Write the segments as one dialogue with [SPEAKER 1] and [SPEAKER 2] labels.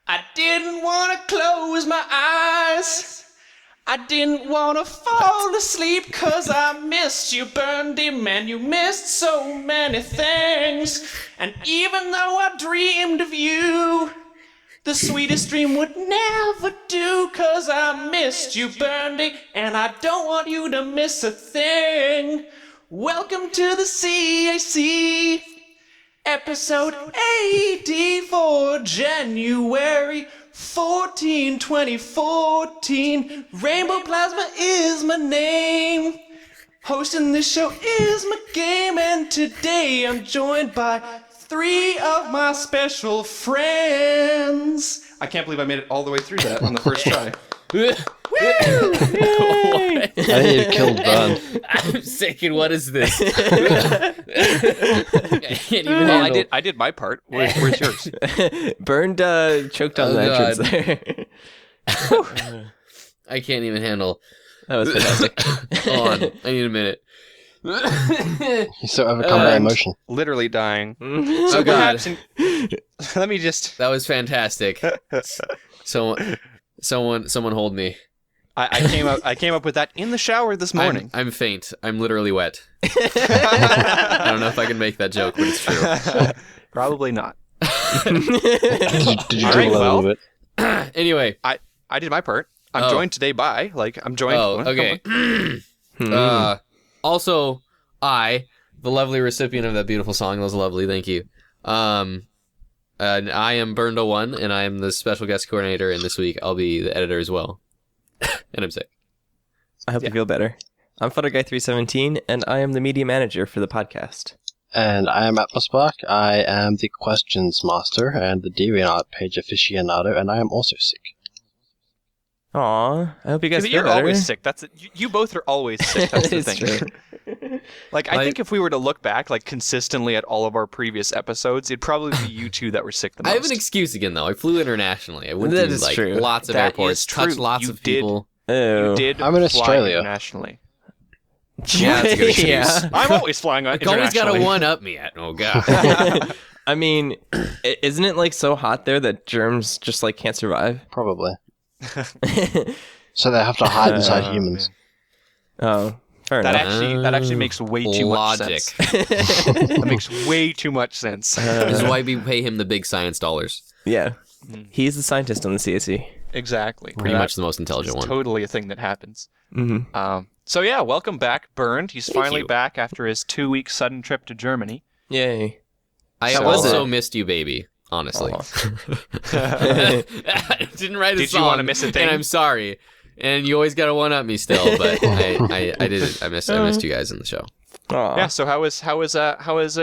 [SPEAKER 1] I didn't want to close my eyes. I didn't want to fall asleep 'cause I missed you, Burndy, man. You missed so many things. And even though I dreamed of you, the sweetest dream would never do 'cause I missed you, Burndy, and I don't want you to miss a thing. Welcome to the CAC. Episode 84, January 14, 2014. Rainbow Plasma is my name. Hosting this show is my game, and today I'm joined by 3 of my special friends. I can't believe I made it all the way through that on the first try.
[SPEAKER 2] Woo!
[SPEAKER 3] I think you killed Burn.
[SPEAKER 2] I'm sick, and what is this? I can't even
[SPEAKER 1] Well,
[SPEAKER 2] handle.
[SPEAKER 1] I did my part. Where's yours?
[SPEAKER 4] Burned choked on the entrance there.
[SPEAKER 2] I can't even handle.
[SPEAKER 4] That was fantastic.
[SPEAKER 2] Hold on, I need a minute.
[SPEAKER 3] You still overcome that emotion.
[SPEAKER 1] Literally dying.
[SPEAKER 2] Oh
[SPEAKER 1] So
[SPEAKER 2] God,
[SPEAKER 1] perhaps let me just.
[SPEAKER 2] that was fantastic. Someone hold me.
[SPEAKER 1] I came up with that in the shower this morning.
[SPEAKER 2] I'm faint. I'm literally wet. I don't know if I can make that joke, but it's true.
[SPEAKER 1] Probably not.
[SPEAKER 3] Did you
[SPEAKER 1] All
[SPEAKER 3] do
[SPEAKER 1] right,
[SPEAKER 3] a little
[SPEAKER 1] well.
[SPEAKER 3] bit?
[SPEAKER 2] Anyway.
[SPEAKER 1] I did my part. I'm
[SPEAKER 2] Oh.
[SPEAKER 1] joined today by I'm joined.
[SPEAKER 2] Oh, okay. Also, the lovely recipient of that beautiful song, that was lovely. Thank you. And I am Burnda1, and I am the special guest coordinator. And this week, I'll be the editor as well. And I'm sick.
[SPEAKER 4] I hope you feel better. I'm FlutterGuy317, and I am the media manager for the podcast.
[SPEAKER 3] And I am Atmospark. I am the questions master and the DeviantArt page aficionado, and I am also sick.
[SPEAKER 4] Aw, I hope you guys feel
[SPEAKER 1] You're
[SPEAKER 4] better.
[SPEAKER 1] always sick. You both are always sick. That's the
[SPEAKER 4] It's
[SPEAKER 1] thing.
[SPEAKER 4] true.
[SPEAKER 1] I think if we were to look back consistently at all of our previous episodes, it'd probably be you two that were sick the most.
[SPEAKER 2] I have an excuse again, though. I flew internationally. I went
[SPEAKER 4] That
[SPEAKER 2] to
[SPEAKER 4] is true.
[SPEAKER 2] lots of
[SPEAKER 1] That
[SPEAKER 2] airports,
[SPEAKER 1] is true.
[SPEAKER 2] touched lots
[SPEAKER 1] You
[SPEAKER 2] of
[SPEAKER 1] did.
[SPEAKER 2] people.
[SPEAKER 4] Oh.
[SPEAKER 1] You did
[SPEAKER 3] I'm in
[SPEAKER 1] fly
[SPEAKER 3] Australia.
[SPEAKER 1] internationally.
[SPEAKER 2] Yeah, that's a good excuse.
[SPEAKER 4] Yeah.
[SPEAKER 1] I'm always flying
[SPEAKER 2] It's always got
[SPEAKER 1] internationally.
[SPEAKER 2] to one-up me at. Oh, God.
[SPEAKER 4] I mean, isn't it so hot there that germs just can't survive?
[SPEAKER 3] Probably. So they have to hide inside humans.
[SPEAKER 4] Oh, fair
[SPEAKER 1] That
[SPEAKER 4] enough.
[SPEAKER 1] actually makes way too
[SPEAKER 2] Logic.
[SPEAKER 1] much sense. That makes way too much sense.
[SPEAKER 2] This is why we pay him the big science dollars.
[SPEAKER 4] Yeah, he's the scientist on the CAC.
[SPEAKER 1] Exactly.
[SPEAKER 2] Pretty much the most intelligent
[SPEAKER 1] It's
[SPEAKER 2] one.
[SPEAKER 1] totally a thing that happens.
[SPEAKER 4] Mm-hmm.
[SPEAKER 1] So yeah, welcome back, Burned. He's
[SPEAKER 2] Thank
[SPEAKER 1] finally
[SPEAKER 2] you.
[SPEAKER 1] back after his 2-week sudden trip to Germany.
[SPEAKER 4] Yay.
[SPEAKER 2] I
[SPEAKER 1] So-
[SPEAKER 2] also missed you, baby. Honestly. I didn't write a
[SPEAKER 1] Did you
[SPEAKER 2] song.
[SPEAKER 1] wanna miss a thing?
[SPEAKER 2] And I'm sorry. And you always got to one-up me still, but I didn't. I missed you guys in the show.
[SPEAKER 4] Aw.
[SPEAKER 1] Yeah. So how was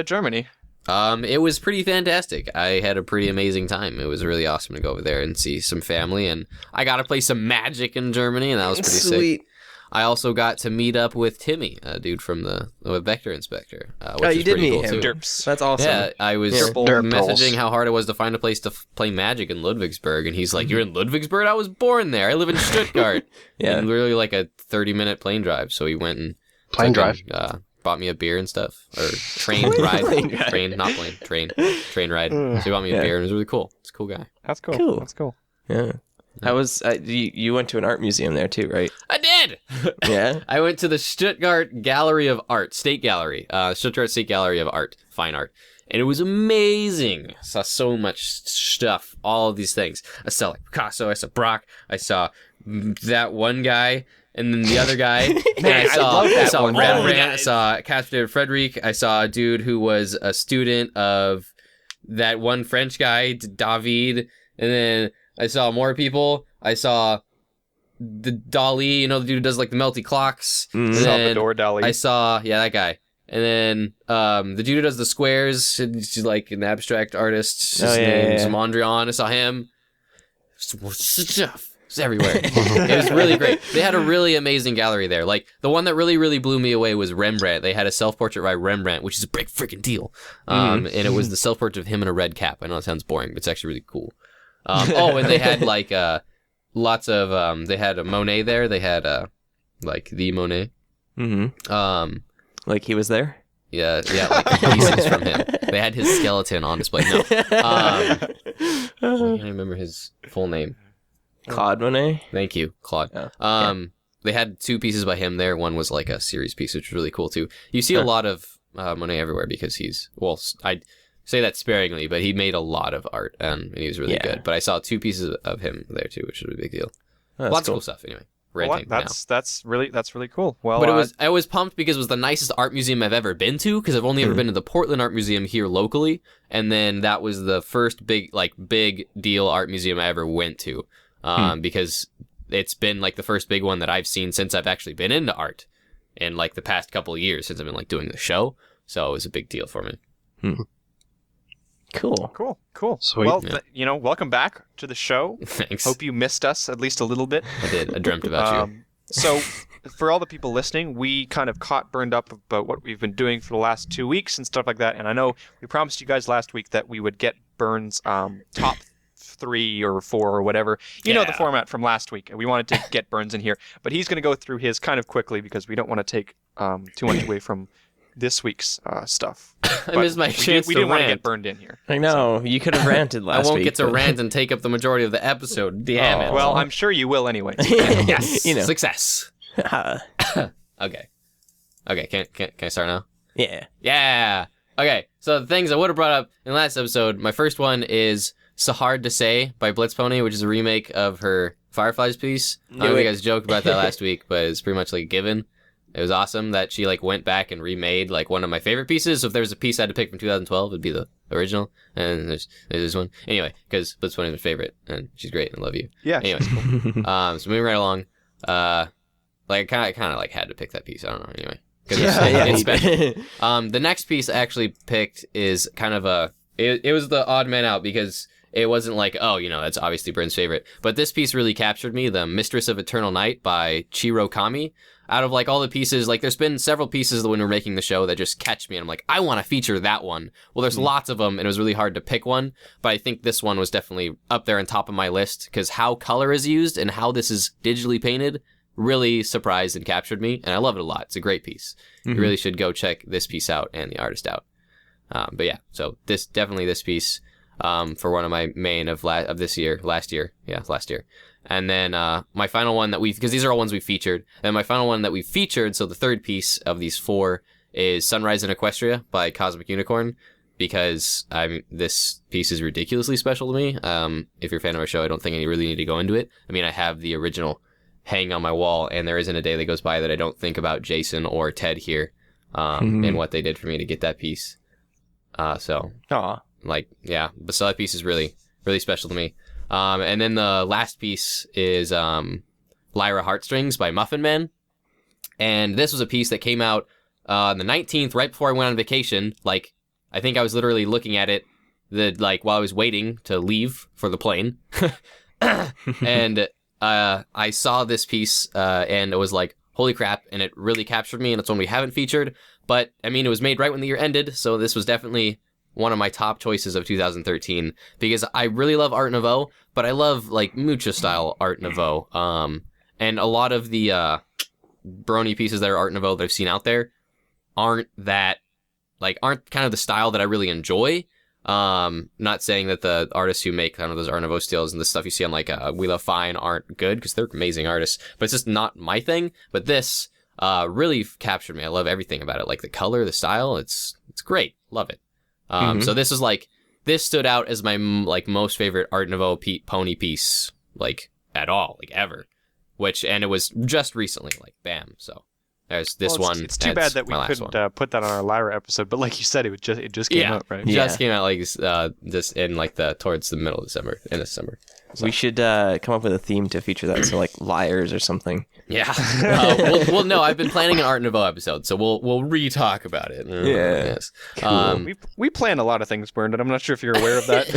[SPEAKER 1] Germany?
[SPEAKER 2] It was pretty fantastic. I had a pretty amazing time. It was really awesome to go over there and see some family, and I got to play some Magic in Germany, and that was pretty sick.
[SPEAKER 4] Sweet.
[SPEAKER 2] I also got to meet up with Timmy, a dude from the Vector Inspector. Which
[SPEAKER 4] Oh, you
[SPEAKER 2] was
[SPEAKER 4] did
[SPEAKER 2] pretty
[SPEAKER 4] meet
[SPEAKER 2] cool
[SPEAKER 4] him.
[SPEAKER 2] too.
[SPEAKER 1] Derps.
[SPEAKER 4] That's awesome.
[SPEAKER 2] Yeah, I was
[SPEAKER 3] Derples.
[SPEAKER 2] messaging how hard it was to find a place to play Magic in Ludwigsburg, and he's like, "You're in Ludwigsburg? I was born there. I live in Stuttgart."
[SPEAKER 4] Yeah.
[SPEAKER 2] And literally a 30-minute plane drive. So he went and
[SPEAKER 3] Plane drive.
[SPEAKER 2] bought me a beer and stuff, or train ride, not plane, train ride. So he bought me a beer, and it was really cool. It's a cool guy.
[SPEAKER 1] That's cool.
[SPEAKER 4] Cool.
[SPEAKER 1] That's cool.
[SPEAKER 4] Yeah. I was. You went to an art museum there too, right?
[SPEAKER 2] I did.
[SPEAKER 4] Yeah.
[SPEAKER 2] I went to the Stuttgart Gallery of Art, State Gallery, Stuttgart State Gallery of Art, Fine Art. And it was amazing. I saw so much stuff, all of these things. I saw Picasso, I saw Braque, I saw that one guy, and then the other guy. And
[SPEAKER 1] Man, I love that
[SPEAKER 2] I saw
[SPEAKER 1] one.
[SPEAKER 2] Rembrandt,
[SPEAKER 1] Oh, yeah.
[SPEAKER 2] I saw Caspar David Frederick, I saw a dude who was a student of that one French guy, David, and then I saw more people. I saw the Dali, the dude who does the melty clocks. And then
[SPEAKER 1] Salvador Dali.
[SPEAKER 2] I saw, that guy. And then the dude who does the squares, he's like an abstract artist. His name's Mondrian. I saw him. Stuff. It's everywhere. It was really great. They had a really amazing gallery there. Like, the one that really, really blew me away was Rembrandt. They had a self-portrait by Rembrandt, which is a big freaking deal. And it was the self-portrait of him in a red cap. I know it sounds boring, but it's actually really cool. And they had, like, lots of, they had a Monet there. They had, like, the Monet.
[SPEAKER 4] Like he was there?
[SPEAKER 2] Yeah, like pieces from him. They had his skeleton on display. No. I can't remember his full name.
[SPEAKER 4] Claude Monet?
[SPEAKER 2] Thank you, Claude. They had 2 pieces by him there. One was like a series piece, which was really cool too. You see a lot of Monet everywhere because he's, well, I say that sparingly, but he made a lot of art and he was really good. But I saw 2 pieces of him there too, which was a big deal. Lots of cool stuff anyway.
[SPEAKER 1] That's really cool. Well,
[SPEAKER 2] but I was pumped because it was the nicest art museum I've ever been to, because I've only ever been to the Portland Art Museum here locally, and then that was the first big deal art museum I ever went to. Because it's been like the first big one that I've seen since I've actually been into art in like the past couple of years since I've been like doing the show. So it was a big deal for me.
[SPEAKER 4] Cool.
[SPEAKER 3] Sweet.
[SPEAKER 1] Well, welcome back to the show.
[SPEAKER 2] Thanks.
[SPEAKER 1] Hope you missed us at least a little bit.
[SPEAKER 2] I did. I dreamt about you.
[SPEAKER 1] So for all the people listening, we kind of burned up about what we've been doing for the last 2 weeks and stuff like that. And I know we promised you guys last week that we would get Burns' top 3 or 4 or whatever. You know the format from last week. We wanted to get Burns in here, but he's going to go through his kind of quickly because we don't want to take too much away from this week's stuff.
[SPEAKER 2] I missed my chance
[SPEAKER 1] we
[SPEAKER 2] to
[SPEAKER 1] didn't want to
[SPEAKER 2] rant.
[SPEAKER 1] get burned in here.
[SPEAKER 4] I know. You could have ranted last week.
[SPEAKER 2] I won't get to rant and take up the majority of the episode. Damn it.
[SPEAKER 1] Well, I'm sure you will anyway.
[SPEAKER 2] Yes.
[SPEAKER 4] You know.
[SPEAKER 2] Success. Okay. Can I start now?
[SPEAKER 4] Yeah.
[SPEAKER 2] Yeah. Okay. So the things I would have brought up in the last episode, my first one is So Hard to Say by Blitzpony, which is a remake of her Fireflies piece. I don't know if you guys joked about that last week, but it's pretty much like a given. It was awesome that she like went back and remade like one of my favorite pieces. So if there was a piece I had to pick from 2012, it'd be the original. And there's this one. Anyway, because Blitzpony is my favorite and she's great and I love you.
[SPEAKER 1] Yeah.
[SPEAKER 2] Anyway, so moving right along. Like I kind of like had to pick that piece. I don't know. Anyway, it's special. The next piece I actually picked is kind of it was the odd man out because it wasn't like, oh, that's obviously Bryn's favorite. But this piece really captured me, The Mistress of Eternal Night by Chiro Kami. Out of like all the pieces, like there's been several pieces when we're making the show that just catch me and I'm like, I want to feature that one. Well, there's lots of them and it was really hard to pick one, but I think this one was definitely up there on top of my list because how color is used and how this is digitally painted really surprised and captured me, and I love it a lot. It's a great piece. You really should go check this piece out and the artist out. But yeah, so this piece for one of my main of last year. And then my final one that because these are all ones we featured, and my final one that we featured, so the third piece of these 4 is Sunrise in Equestria by Cosmic Unicorn, because this piece is ridiculously special to me. If you're a fan of our show, I don't think I really need to go into it. I mean, I have the original hanging on my wall, and there isn't a day that goes by that I don't think about Jason or Ted here and what they did for me to get that piece. So that piece is really, really special to me. And then the last piece is Lyra Heartstrings by Muffin Man. And this was a piece that came out on the 19th, right before I went on vacation. Like, I think I was literally looking at it while I was waiting to leave for the plane. And I saw this piece and it was like, holy crap, and it really captured me, and it's one we haven't featured. But, I mean, it was made right when the year ended, so this was definitely one of my top choices of 2013, because I really love Art Nouveau, but I love like Mucha style Art Nouveau. And a lot of the Brony pieces that are Art Nouveau that I've seen out there aren't kind of the style that I really enjoy. Not saying that the artists who make kind of those Art Nouveau styles and the stuff you see on like We Love Fine aren't good, because they're amazing artists, but it's just not my thing. But this really captured me. I love everything about it, like the color, the style. It's great. Love it. So this stood out as my most favorite Art Nouveau pony piece at all, ever, and it was just recently, bam. So there's this one.
[SPEAKER 1] It's too bad that we couldn't put that on our Lyra episode, but like you said, it just came out, right?
[SPEAKER 2] Just came out this in towards the middle of December, in December. So.
[SPEAKER 4] We should come up with a theme to feature that, so like liars or something.
[SPEAKER 2] Yeah. Well, no, I've been planning an Art Nouveau episode, so we'll re-talk about it.
[SPEAKER 4] Yeah.
[SPEAKER 2] Yes.
[SPEAKER 1] We plan a lot of things, Bernard. I'm not sure if you're aware of that.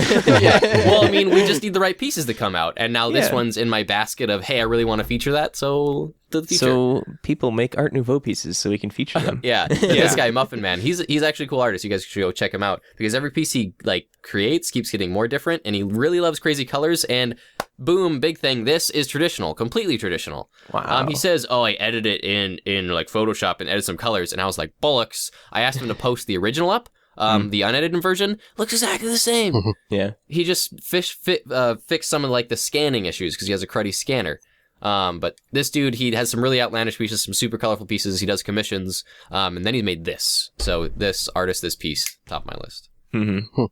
[SPEAKER 2] Yeah. Well, I mean, we just need the right pieces to come out, and now this
[SPEAKER 4] Yeah.
[SPEAKER 2] one's in my basket of, hey, I really want to feature that, so the feature.
[SPEAKER 4] So people make Art Nouveau pieces so we can feature them.
[SPEAKER 2] Yeah, this guy Muffin Man, he's actually a cool artist. You guys should go check him out because every piece he like creates keeps getting more different, and he really loves crazy colors. And boom, big thing. This is traditional, completely traditional.
[SPEAKER 4] Wow.
[SPEAKER 2] He says, "Oh, I edited it in like Photoshop and edited some colors," and I was like, "Bollocks!" I asked him to post the original up. The unedited version looks exactly the same.
[SPEAKER 4] Yeah.
[SPEAKER 2] He just fixed some of like the scanning issues because he has a cruddy scanner. But this dude, he has some really outlandish pieces, some super colorful pieces. He does commissions, and then he made this. So this artist, this piece, top of my list.
[SPEAKER 4] Mm-hmm.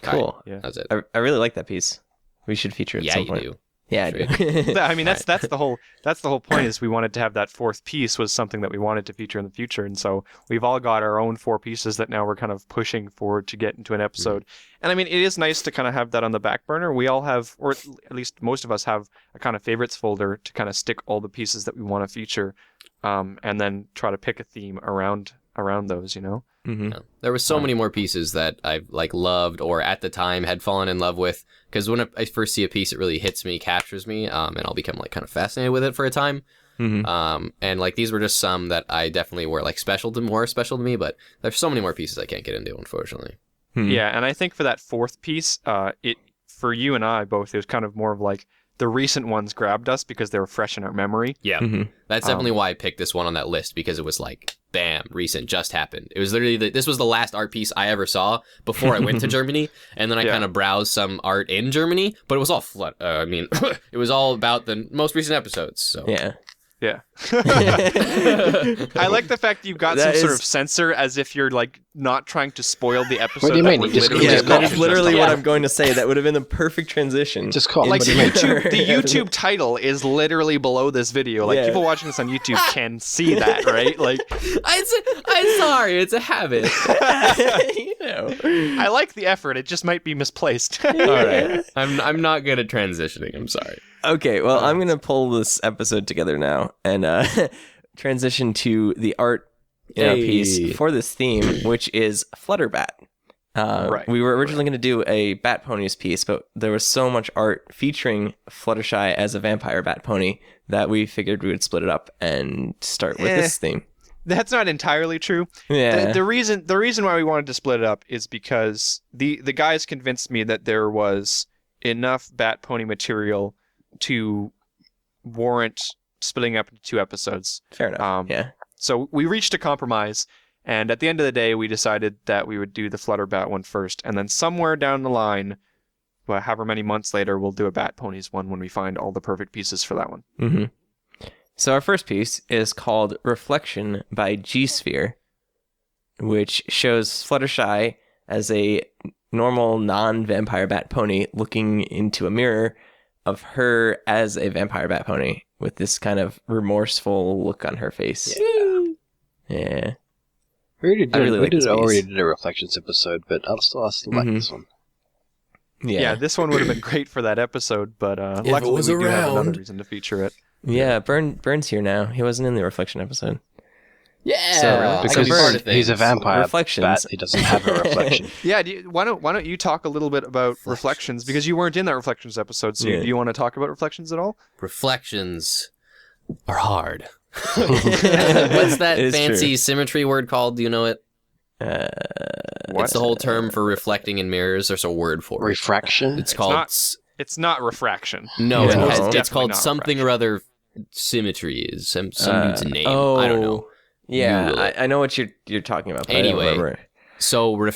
[SPEAKER 4] Cool.
[SPEAKER 2] All right,
[SPEAKER 1] Yeah.
[SPEAKER 2] that's it.
[SPEAKER 4] I really like that piece. We should feature it at
[SPEAKER 2] Yeah,
[SPEAKER 4] some
[SPEAKER 2] you
[SPEAKER 4] point.
[SPEAKER 2] do.
[SPEAKER 4] Yeah, I
[SPEAKER 2] Sure.
[SPEAKER 4] do.
[SPEAKER 1] I mean, that's the whole point is we wanted to have that fourth piece was something that we wanted to feature in the future, and so we've all got our own 4 pieces that now we're kind of pushing for to get into an episode. And I mean, it is nice to kind of have that on the back burner. We all have, or at least most of us have, a kind of favorites folder to kind of stick all the pieces that we want to feature, and then try to pick a theme around those.
[SPEAKER 4] Mm-hmm.
[SPEAKER 2] Yeah. There were so many more pieces that I've like loved or at the time had fallen in love with because when I first see a piece, it really hits me, captures me, and I'll become like kind of fascinated with it for a time.
[SPEAKER 4] Mm-hmm.
[SPEAKER 2] And like these were just some that I definitely were like more special to me, but there's so many more pieces I can't get into, unfortunately.
[SPEAKER 1] Yeah, and I think for that fourth piece, it for you and I both, it was kind of more of like the recent ones grabbed us because they were fresh in our memory.
[SPEAKER 2] Yeah, that's definitely why I picked this one on that list because it was like, bam, recent, just happened. It was literally this was the last art piece I ever saw before I went to Germany, and then I kind of browsed some art in Germany, but it was all it was all about the most recent episodes. So
[SPEAKER 4] Yeah.
[SPEAKER 1] Yeah. I like the fact that you've got some sort of censor as if you're like not trying to spoil the episode.
[SPEAKER 3] What do you
[SPEAKER 1] that
[SPEAKER 3] mean?
[SPEAKER 1] we're
[SPEAKER 3] You just-
[SPEAKER 1] literally
[SPEAKER 3] you
[SPEAKER 4] Yeah,
[SPEAKER 3] just
[SPEAKER 4] that
[SPEAKER 3] call
[SPEAKER 4] is
[SPEAKER 3] it.
[SPEAKER 4] literally what I'm going to say. That would have been the perfect transition.
[SPEAKER 3] Just call it.
[SPEAKER 1] like
[SPEAKER 3] What
[SPEAKER 1] the
[SPEAKER 3] do you mean?
[SPEAKER 1] YouTube title is literally below this video. Like
[SPEAKER 4] Yeah.
[SPEAKER 1] people watching this on YouTube can see that, right? Like
[SPEAKER 2] I'm sorry, it's a habit.
[SPEAKER 4] You know.
[SPEAKER 1] I like the effort. It just might be misplaced.
[SPEAKER 2] All right, I'm not good at transitioning. I'm sorry.
[SPEAKER 4] Okay, well, I'm going to pull this episode together now and transition to the art piece for this theme, which is FlutterBat.
[SPEAKER 1] Right.
[SPEAKER 4] We were originally going to do a Bat Ponies piece, but there was so much art featuring Fluttershy as a vampire bat pony that we figured we would split it up and start with this theme.
[SPEAKER 1] That's not entirely true.
[SPEAKER 4] Yeah.
[SPEAKER 1] The reason why we wanted to split it up is because the guys convinced me that there was enough Bat Pony material to warrant splitting up into 2 episodes.
[SPEAKER 4] Fair enough. Yeah.
[SPEAKER 1] So we reached a compromise, and at the end of the day, we decided that we would do the FlutterBat one first, and then somewhere down the line, well, however many months later, we'll do a Bat Ponies one when we find all the perfect pieces for that one.
[SPEAKER 4] Mm-hmm. So our first piece is called Reflection by G-Sphere, which shows Fluttershy as a normal non-vampire bat pony looking into a mirror of her as a vampire bat pony with this kind of remorseful look on her face. Yeah.
[SPEAKER 3] We already
[SPEAKER 4] piece.
[SPEAKER 3] did a Reflections episode, but I'll still like this one.
[SPEAKER 1] Yeah, this one would have been great for that episode, but luckily
[SPEAKER 2] was
[SPEAKER 1] we do have another
[SPEAKER 2] around.
[SPEAKER 1] reason to feature it.
[SPEAKER 4] Yeah, Burn's here now. He wasn't in the Reflection episode.
[SPEAKER 2] Yeah,
[SPEAKER 4] So,
[SPEAKER 2] I
[SPEAKER 3] Because
[SPEAKER 2] can be part of
[SPEAKER 3] he's a
[SPEAKER 2] things.
[SPEAKER 3] vampire
[SPEAKER 4] Reflections.
[SPEAKER 3] bat, he doesn't have a reflection.
[SPEAKER 1] Yeah, why don't you talk a little bit about Reflections, because you weren't in that Reflections episode, so
[SPEAKER 4] Yeah.
[SPEAKER 1] do you want to talk about Reflections at all?
[SPEAKER 2] Reflections are hard. What's that
[SPEAKER 4] It is
[SPEAKER 2] fancy
[SPEAKER 4] true.
[SPEAKER 2] symmetry word called? Do you know it?
[SPEAKER 1] What?
[SPEAKER 2] It's the whole term for reflecting in mirrors. There's a word for it.
[SPEAKER 3] Refraction?
[SPEAKER 2] It's called
[SPEAKER 1] not- It's not refraction.
[SPEAKER 2] no.
[SPEAKER 4] Yeah.
[SPEAKER 2] It's,
[SPEAKER 4] No.
[SPEAKER 2] it's
[SPEAKER 1] Definitely
[SPEAKER 2] called
[SPEAKER 1] not
[SPEAKER 2] something or other. Symmetry is some dude's name.
[SPEAKER 4] Oh,
[SPEAKER 2] I don't know.
[SPEAKER 4] Yeah,
[SPEAKER 2] Google it.
[SPEAKER 4] I know what you're talking about. But I don't
[SPEAKER 2] Anyway.
[SPEAKER 4] remember.
[SPEAKER 2] So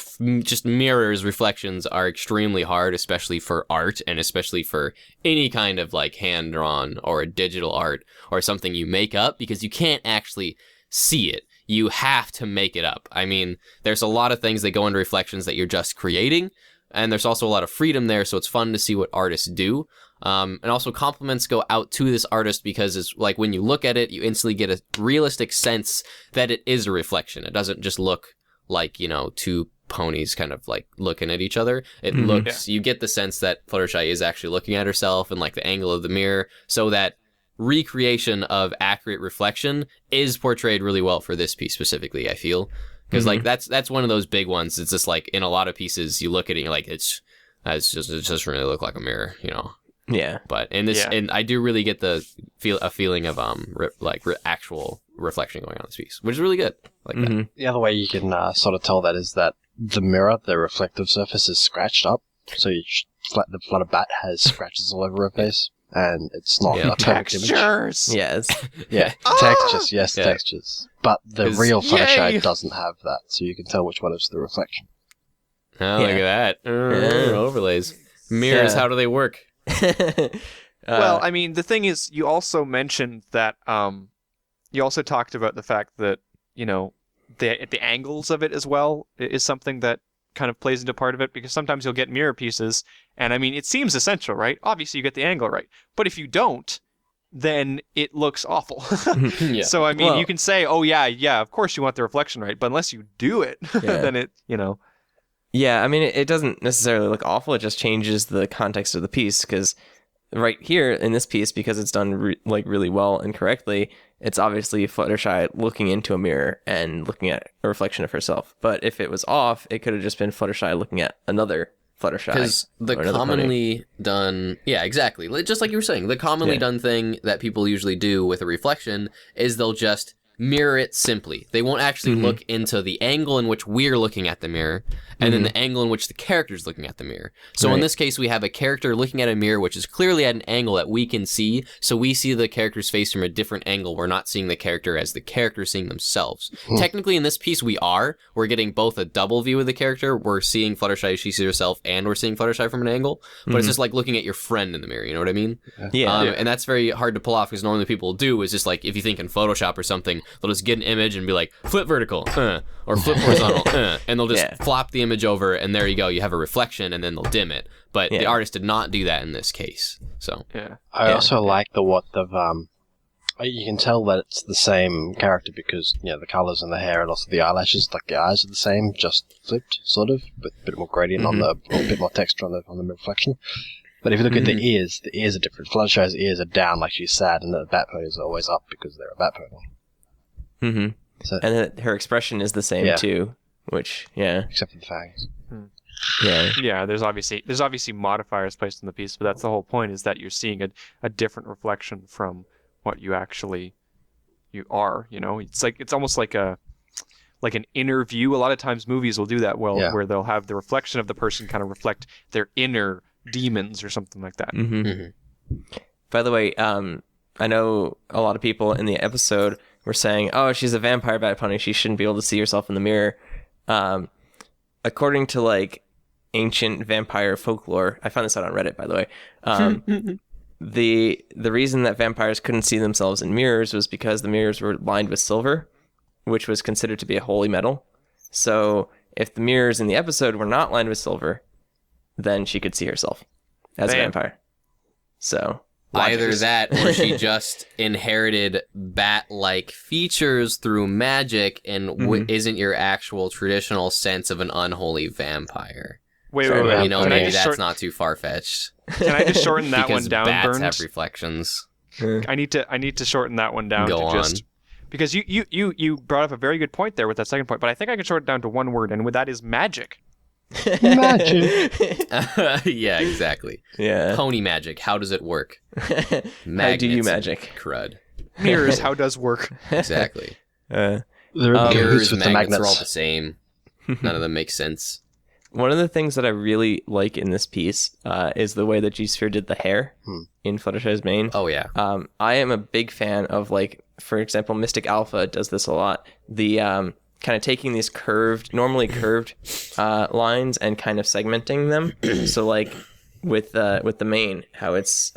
[SPEAKER 2] just mirrors, reflections are extremely hard, especially for art and especially for any kind of like hand drawn or a digital art or something you make up because you can't actually see it. You have to make it up. I mean, there's a lot of things that go into reflections that you're just creating, and there's also a lot of freedom there, so it's fun to see what artists do. And also compliments go out to this artist because it's like when you look at it, you instantly get a realistic sense that it is a reflection. It doesn't just look like, you know, 2 ponies kind of like looking at each other. It looks, you get the sense that Fluttershy is actually looking at herself and like the angle of the mirror so that recreation of accurate reflection is portrayed really well for this piece specifically, I feel. Because like that's one of those big ones. It's just like in a lot of pieces you look at it and you're like it just really look like a mirror, you know.
[SPEAKER 4] Yeah.
[SPEAKER 2] But in this, and I do really get a feeling of actual reflection going on in this piece, which is really good. Like that.
[SPEAKER 3] The other way you can sort of tell that is that the mirror, the reflective surface, is scratched up. So the FlutterBat has scratches all over her face, and it's not a perfect image.
[SPEAKER 1] Textures.
[SPEAKER 4] Yes.
[SPEAKER 3] Yeah, textures. Yes, textures. But the real Fluttershy doesn't have that, so you can tell which one is the reflection.
[SPEAKER 2] Oh, look at that. Overlays. Mirrors, how do they work?
[SPEAKER 1] Well, I mean, the thing is, you also mentioned that, you also talked about the fact that, you know, the angles of it as well is something that kind of plays into part of it, because sometimes you'll get mirror pieces, and I mean, it seems essential, right? Obviously, you get the angle right. But if you don't, then it looks awful. So, I mean, you can say, oh, yeah, of course you want the reflection right, but unless you do it, then it, you know.
[SPEAKER 4] Yeah, I mean, it doesn't necessarily look awful. It just changes the context of the piece, because right here in this piece, because it's done really well and correctly, it's obviously Fluttershy looking into a mirror and looking at a reflection of herself. But if it was off, it could have just been Fluttershy looking at another Fluttershy.
[SPEAKER 2] Because the commonly done... Yeah, exactly. Just like you were saying, the commonly done thing that people usually do with a reflection is they'll just mirror it simply. They won't actually look into the angle in which we're looking at the mirror, and then the angle in which the character's looking at the mirror. So in this case, we have a character looking at a mirror which is clearly at an angle that we can see, so we see the character's face from a different angle. We're not seeing the character as the character seeing themselves. Technically, in this piece, we're getting both a double view of the character. We're seeing Fluttershy as she sees herself, and we're seeing Fluttershy from an angle, but it's just like looking at your friend in the mirror, you know what I mean? And that's very hard to pull off, because normally people do is just like, if you think in Photoshop or something, they'll just get an image and be like, flip vertical, or flip horizontal, and they'll just flop the image over, and there you go, you have a reflection, and then they'll dim it. But the artist did not do that in this case. So
[SPEAKER 3] I also like you can tell that it's the same character because, you know, the colors and the hair and also the eyelashes, like the eyes are the same, just flipped, sort of, but a bit more gradient on the, or a bit more texture on the reflection. But if you look at the ears are different. Fluttershy's ears are down like she's sad, and the bat ponies are always up because they're a bat pony. So,
[SPEAKER 4] and then her expression is the same too, which
[SPEAKER 3] except for the fangs.
[SPEAKER 1] Yeah, there's obviously modifiers placed in the piece, but that's the whole point, is that you're seeing a different reflection from what you are, you know. It's almost like an inner view. A lot of times movies will do that where they'll have the reflection of the person kind of reflect their inner demons or something like that.
[SPEAKER 4] By the way, I know a lot of people in the episode were saying, oh, she's a vampire bat pony, she shouldn't be able to see herself in the mirror. According to like ancient vampire folklore, I found this out on Reddit, by the way, the reason that vampires couldn't see themselves in mirrors was because the mirrors were lined with silver, which was considered to be a holy metal. So if the mirrors in the episode were not lined with silver, then she could see herself as a vampire. So
[SPEAKER 2] either that, or she just inherited bat-like features through magic and isn't your actual traditional sense of an unholy vampire.
[SPEAKER 1] Wait.
[SPEAKER 2] You know, maybe that's not too far-fetched.
[SPEAKER 1] Can I just shorten that one down,
[SPEAKER 2] bats
[SPEAKER 1] Burns?
[SPEAKER 2] have reflections.
[SPEAKER 1] I need to shorten that one down.
[SPEAKER 2] Go on.
[SPEAKER 1] Because you brought up a very good point there with that second point, but I think I can shorten it down to one word, and that is magic.
[SPEAKER 3] Magic.
[SPEAKER 2] Yeah, exactly.
[SPEAKER 4] Yeah.
[SPEAKER 2] Pony magic. How does it work?
[SPEAKER 4] How do you magic?
[SPEAKER 2] Crud.
[SPEAKER 1] Mirrors. How does work?
[SPEAKER 2] Exactly.
[SPEAKER 3] Mirrors with the
[SPEAKER 2] magnets are all
[SPEAKER 3] magnets.
[SPEAKER 2] the same. None of them make sense.
[SPEAKER 4] One of the things that I really like in this piece is the way that G-Sphere did the hair in Fluttershy's mane.
[SPEAKER 2] Oh, yeah.
[SPEAKER 4] I am a big fan of, like, for example, Mystic Alpha does this a lot. The kind of taking these normally curved lines and kind of segmenting them. So, like, with the mane, how it's,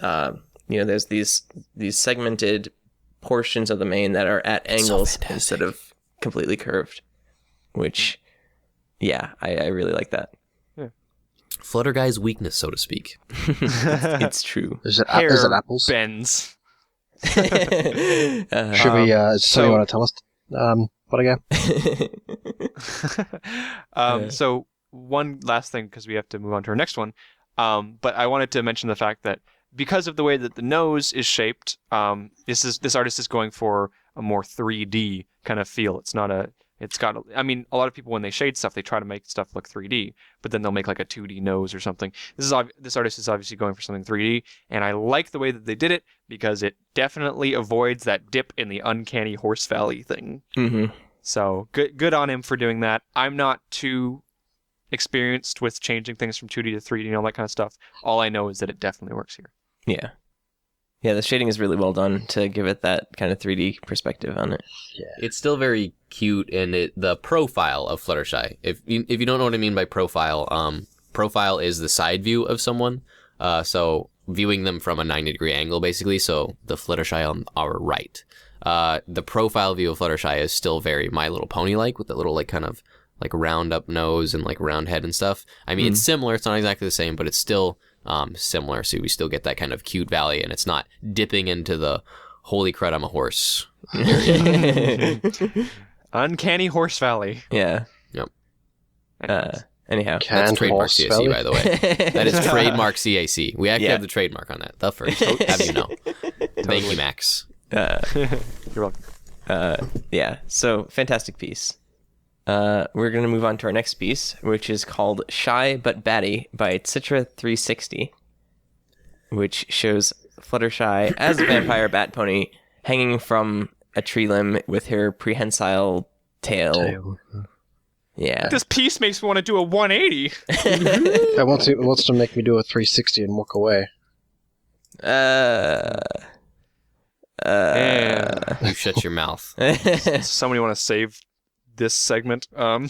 [SPEAKER 4] there's these segmented portions of the mane that are at angles instead of completely curved, which... Yeah, I really like that.
[SPEAKER 1] Yeah.
[SPEAKER 2] Flutter Guy's weakness, so to speak.
[SPEAKER 4] It's true.
[SPEAKER 3] Is it apples?
[SPEAKER 1] Bends.
[SPEAKER 3] Should we, so you want to tell us what again?
[SPEAKER 1] So one last thing, because we have to move on to our next one. But I wanted to mention the fact that
[SPEAKER 5] because of the way that the nose is shaped, this artist is going for a more 3D kind of feel. It's not a It's got, I mean, a lot of people when they shade stuff, they try to make stuff look 3D, but then they'll make like a 2D nose or something. This artist is obviously going for something 3D, and I like the way that they did it because it definitely avoids that dip in the uncanny horse valley thing.
[SPEAKER 4] Mm-hmm.
[SPEAKER 5] So good on him for doing that. I'm not too experienced with changing things from 2D to 3D and all that kind of stuff. All I know is that it definitely works here.
[SPEAKER 4] Yeah. Yeah, the shading is really well done to give it that kind of 3D perspective on it.
[SPEAKER 3] Yeah.
[SPEAKER 2] It's still very cute, and the profile of Fluttershy. If you don't know what I mean by profile, profile is the side view of someone. So viewing them from a 90-degree angle, basically. So the Fluttershy on our right. The profile view of Fluttershy is still very My Little Pony-like, with the little like kind of like round up nose and like round head and stuff. I mean, it's similar. It's not exactly the same, but it's still similar. So we still get that kind of cute valley, and it's not dipping into the holy crud, I'm a horse.
[SPEAKER 5] Uncanny Horse Valley.
[SPEAKER 4] Yeah.
[SPEAKER 2] Yep.
[SPEAKER 4] Anyhow.
[SPEAKER 2] That's trademark
[SPEAKER 3] Horse
[SPEAKER 2] CAC,
[SPEAKER 3] Valley?
[SPEAKER 2] by the way. That is trademark CAC. We actually
[SPEAKER 4] Yeah.
[SPEAKER 2] have the trademark on that. The first. Have you know. Thank you, Max.
[SPEAKER 5] You're welcome.
[SPEAKER 4] Yeah, so fantastic piece. We're going to move on to our next piece, which is called Shy But Batty by Citra360, which shows Fluttershy as a vampire bat pony hanging from a tree limb with her prehensile tail. Yeah.
[SPEAKER 5] This piece makes me want to do a 180.
[SPEAKER 3] It wants to make me do a 360 and walk away.
[SPEAKER 2] You shut your mouth.
[SPEAKER 5] Somebody want to save this segment?
[SPEAKER 4] No.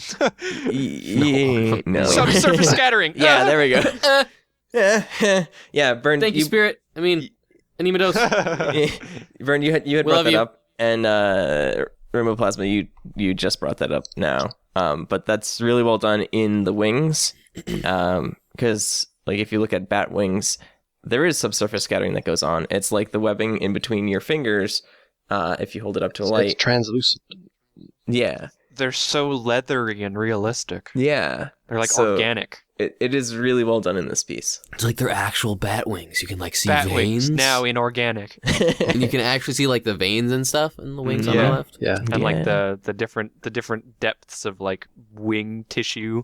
[SPEAKER 5] Subsurface scattering.
[SPEAKER 4] Yeah, there we go. Yeah, Bern.
[SPEAKER 2] Thank you, Spirit. I mean, Animators.
[SPEAKER 4] Vern, you had
[SPEAKER 2] We
[SPEAKER 4] brought
[SPEAKER 2] love
[SPEAKER 4] that
[SPEAKER 2] you.
[SPEAKER 4] up, and Rainbow Plasma, you just brought that up now. But that's really well done in the wings, because like if you look at bat wings, there is subsurface scattering that goes on. It's like the webbing in between your fingers. If you hold it up to a light,
[SPEAKER 3] It's translucent.
[SPEAKER 4] yeah,
[SPEAKER 5] They're so leathery and realistic.
[SPEAKER 4] yeah,
[SPEAKER 5] They're like
[SPEAKER 4] So-
[SPEAKER 5] organic.
[SPEAKER 4] it is really well done in this piece.
[SPEAKER 2] It's like they're actual bat wings. You can like see
[SPEAKER 5] Bat
[SPEAKER 2] veins.
[SPEAKER 5] wings now inorganic,
[SPEAKER 2] And you can actually see like the veins and stuff in the wings on the
[SPEAKER 5] Yeah.
[SPEAKER 2] left.
[SPEAKER 3] Yeah.
[SPEAKER 5] and like
[SPEAKER 4] Yeah.
[SPEAKER 5] the different depths of like wing tissue.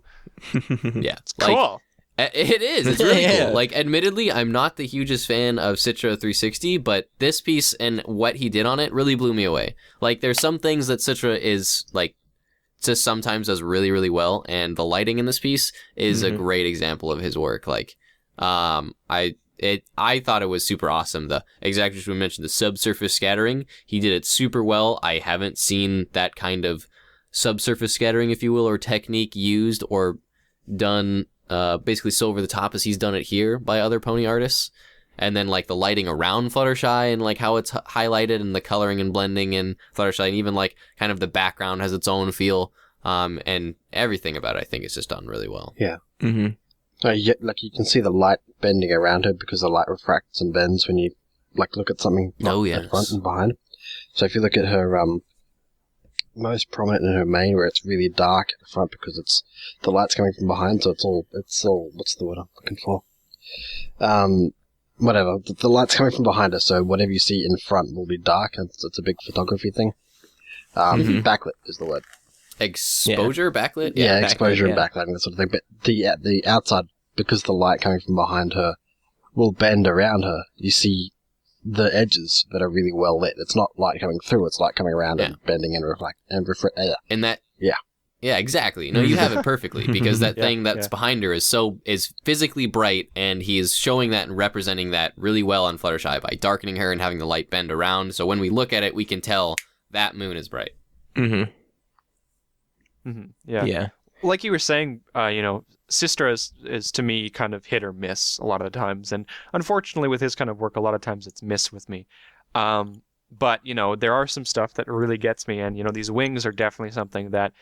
[SPEAKER 2] Yeah. Like,
[SPEAKER 5] Cool.
[SPEAKER 2] It is. It's really
[SPEAKER 4] Yeah.
[SPEAKER 2] cool. Like, admittedly, I'm not the hugest fan of Citra360, but this piece and what he did on it really blew me away. Like, there's some things that Citra is, like, just sometimes does really, really well, and the lighting in this piece is a great example of his work. Like, I thought it was super awesome. Exactly as we mentioned, the subsurface scattering, he did it super well. I haven't seen that kind of subsurface scattering, if you will, or technique used or done basically so over the top as he's done it here by other pony artists. And then like the lighting around Fluttershy and like how it's highlighted and the coloring and blending in Fluttershy, and even like kind of the background has its own feel, and everything about it I think is just done really well.
[SPEAKER 3] Yeah.
[SPEAKER 4] Mm-hmm.
[SPEAKER 3] Like you can see the light bending around her because the light refracts and bends when you like look at something
[SPEAKER 2] Oh,
[SPEAKER 3] in
[SPEAKER 2] yes.
[SPEAKER 3] front and behind. So if you look at her most prominent in her mane, where it's really dark at the front because it's the light's coming from behind, so it's all what's the word I'm looking for? Whatever. The light's coming from behind her, so whatever you see in front will be dark. It's a big photography thing. Backlit is the word.
[SPEAKER 2] Exposure, backlit?
[SPEAKER 3] Yeah,
[SPEAKER 4] backlit,
[SPEAKER 3] exposure and
[SPEAKER 4] yeah.
[SPEAKER 3] backlighting, that sort of thing. But the outside, because the light coming from behind her will bend around her, you see the edges that are really well lit. It's not light coming through, it's light coming around and bending and
[SPEAKER 2] And that
[SPEAKER 3] Yeah.
[SPEAKER 2] Yeah, exactly. No, you have it perfectly, because that
[SPEAKER 5] Yeah,
[SPEAKER 2] thing that's
[SPEAKER 5] yeah.
[SPEAKER 2] behind her is physically bright, and he is showing that and representing that really well on Fluttershy by darkening her and having the light bend around. So when we look at it, we can tell that moon is bright.
[SPEAKER 4] Mm-hmm.
[SPEAKER 5] Yeah.
[SPEAKER 4] Yeah.
[SPEAKER 5] Like you were saying, Sister is to me kind of hit or miss a lot of the times, and unfortunately with his kind of work, a lot of times it's miss with me. But there are some stuff that really gets me, and these wings are definitely something that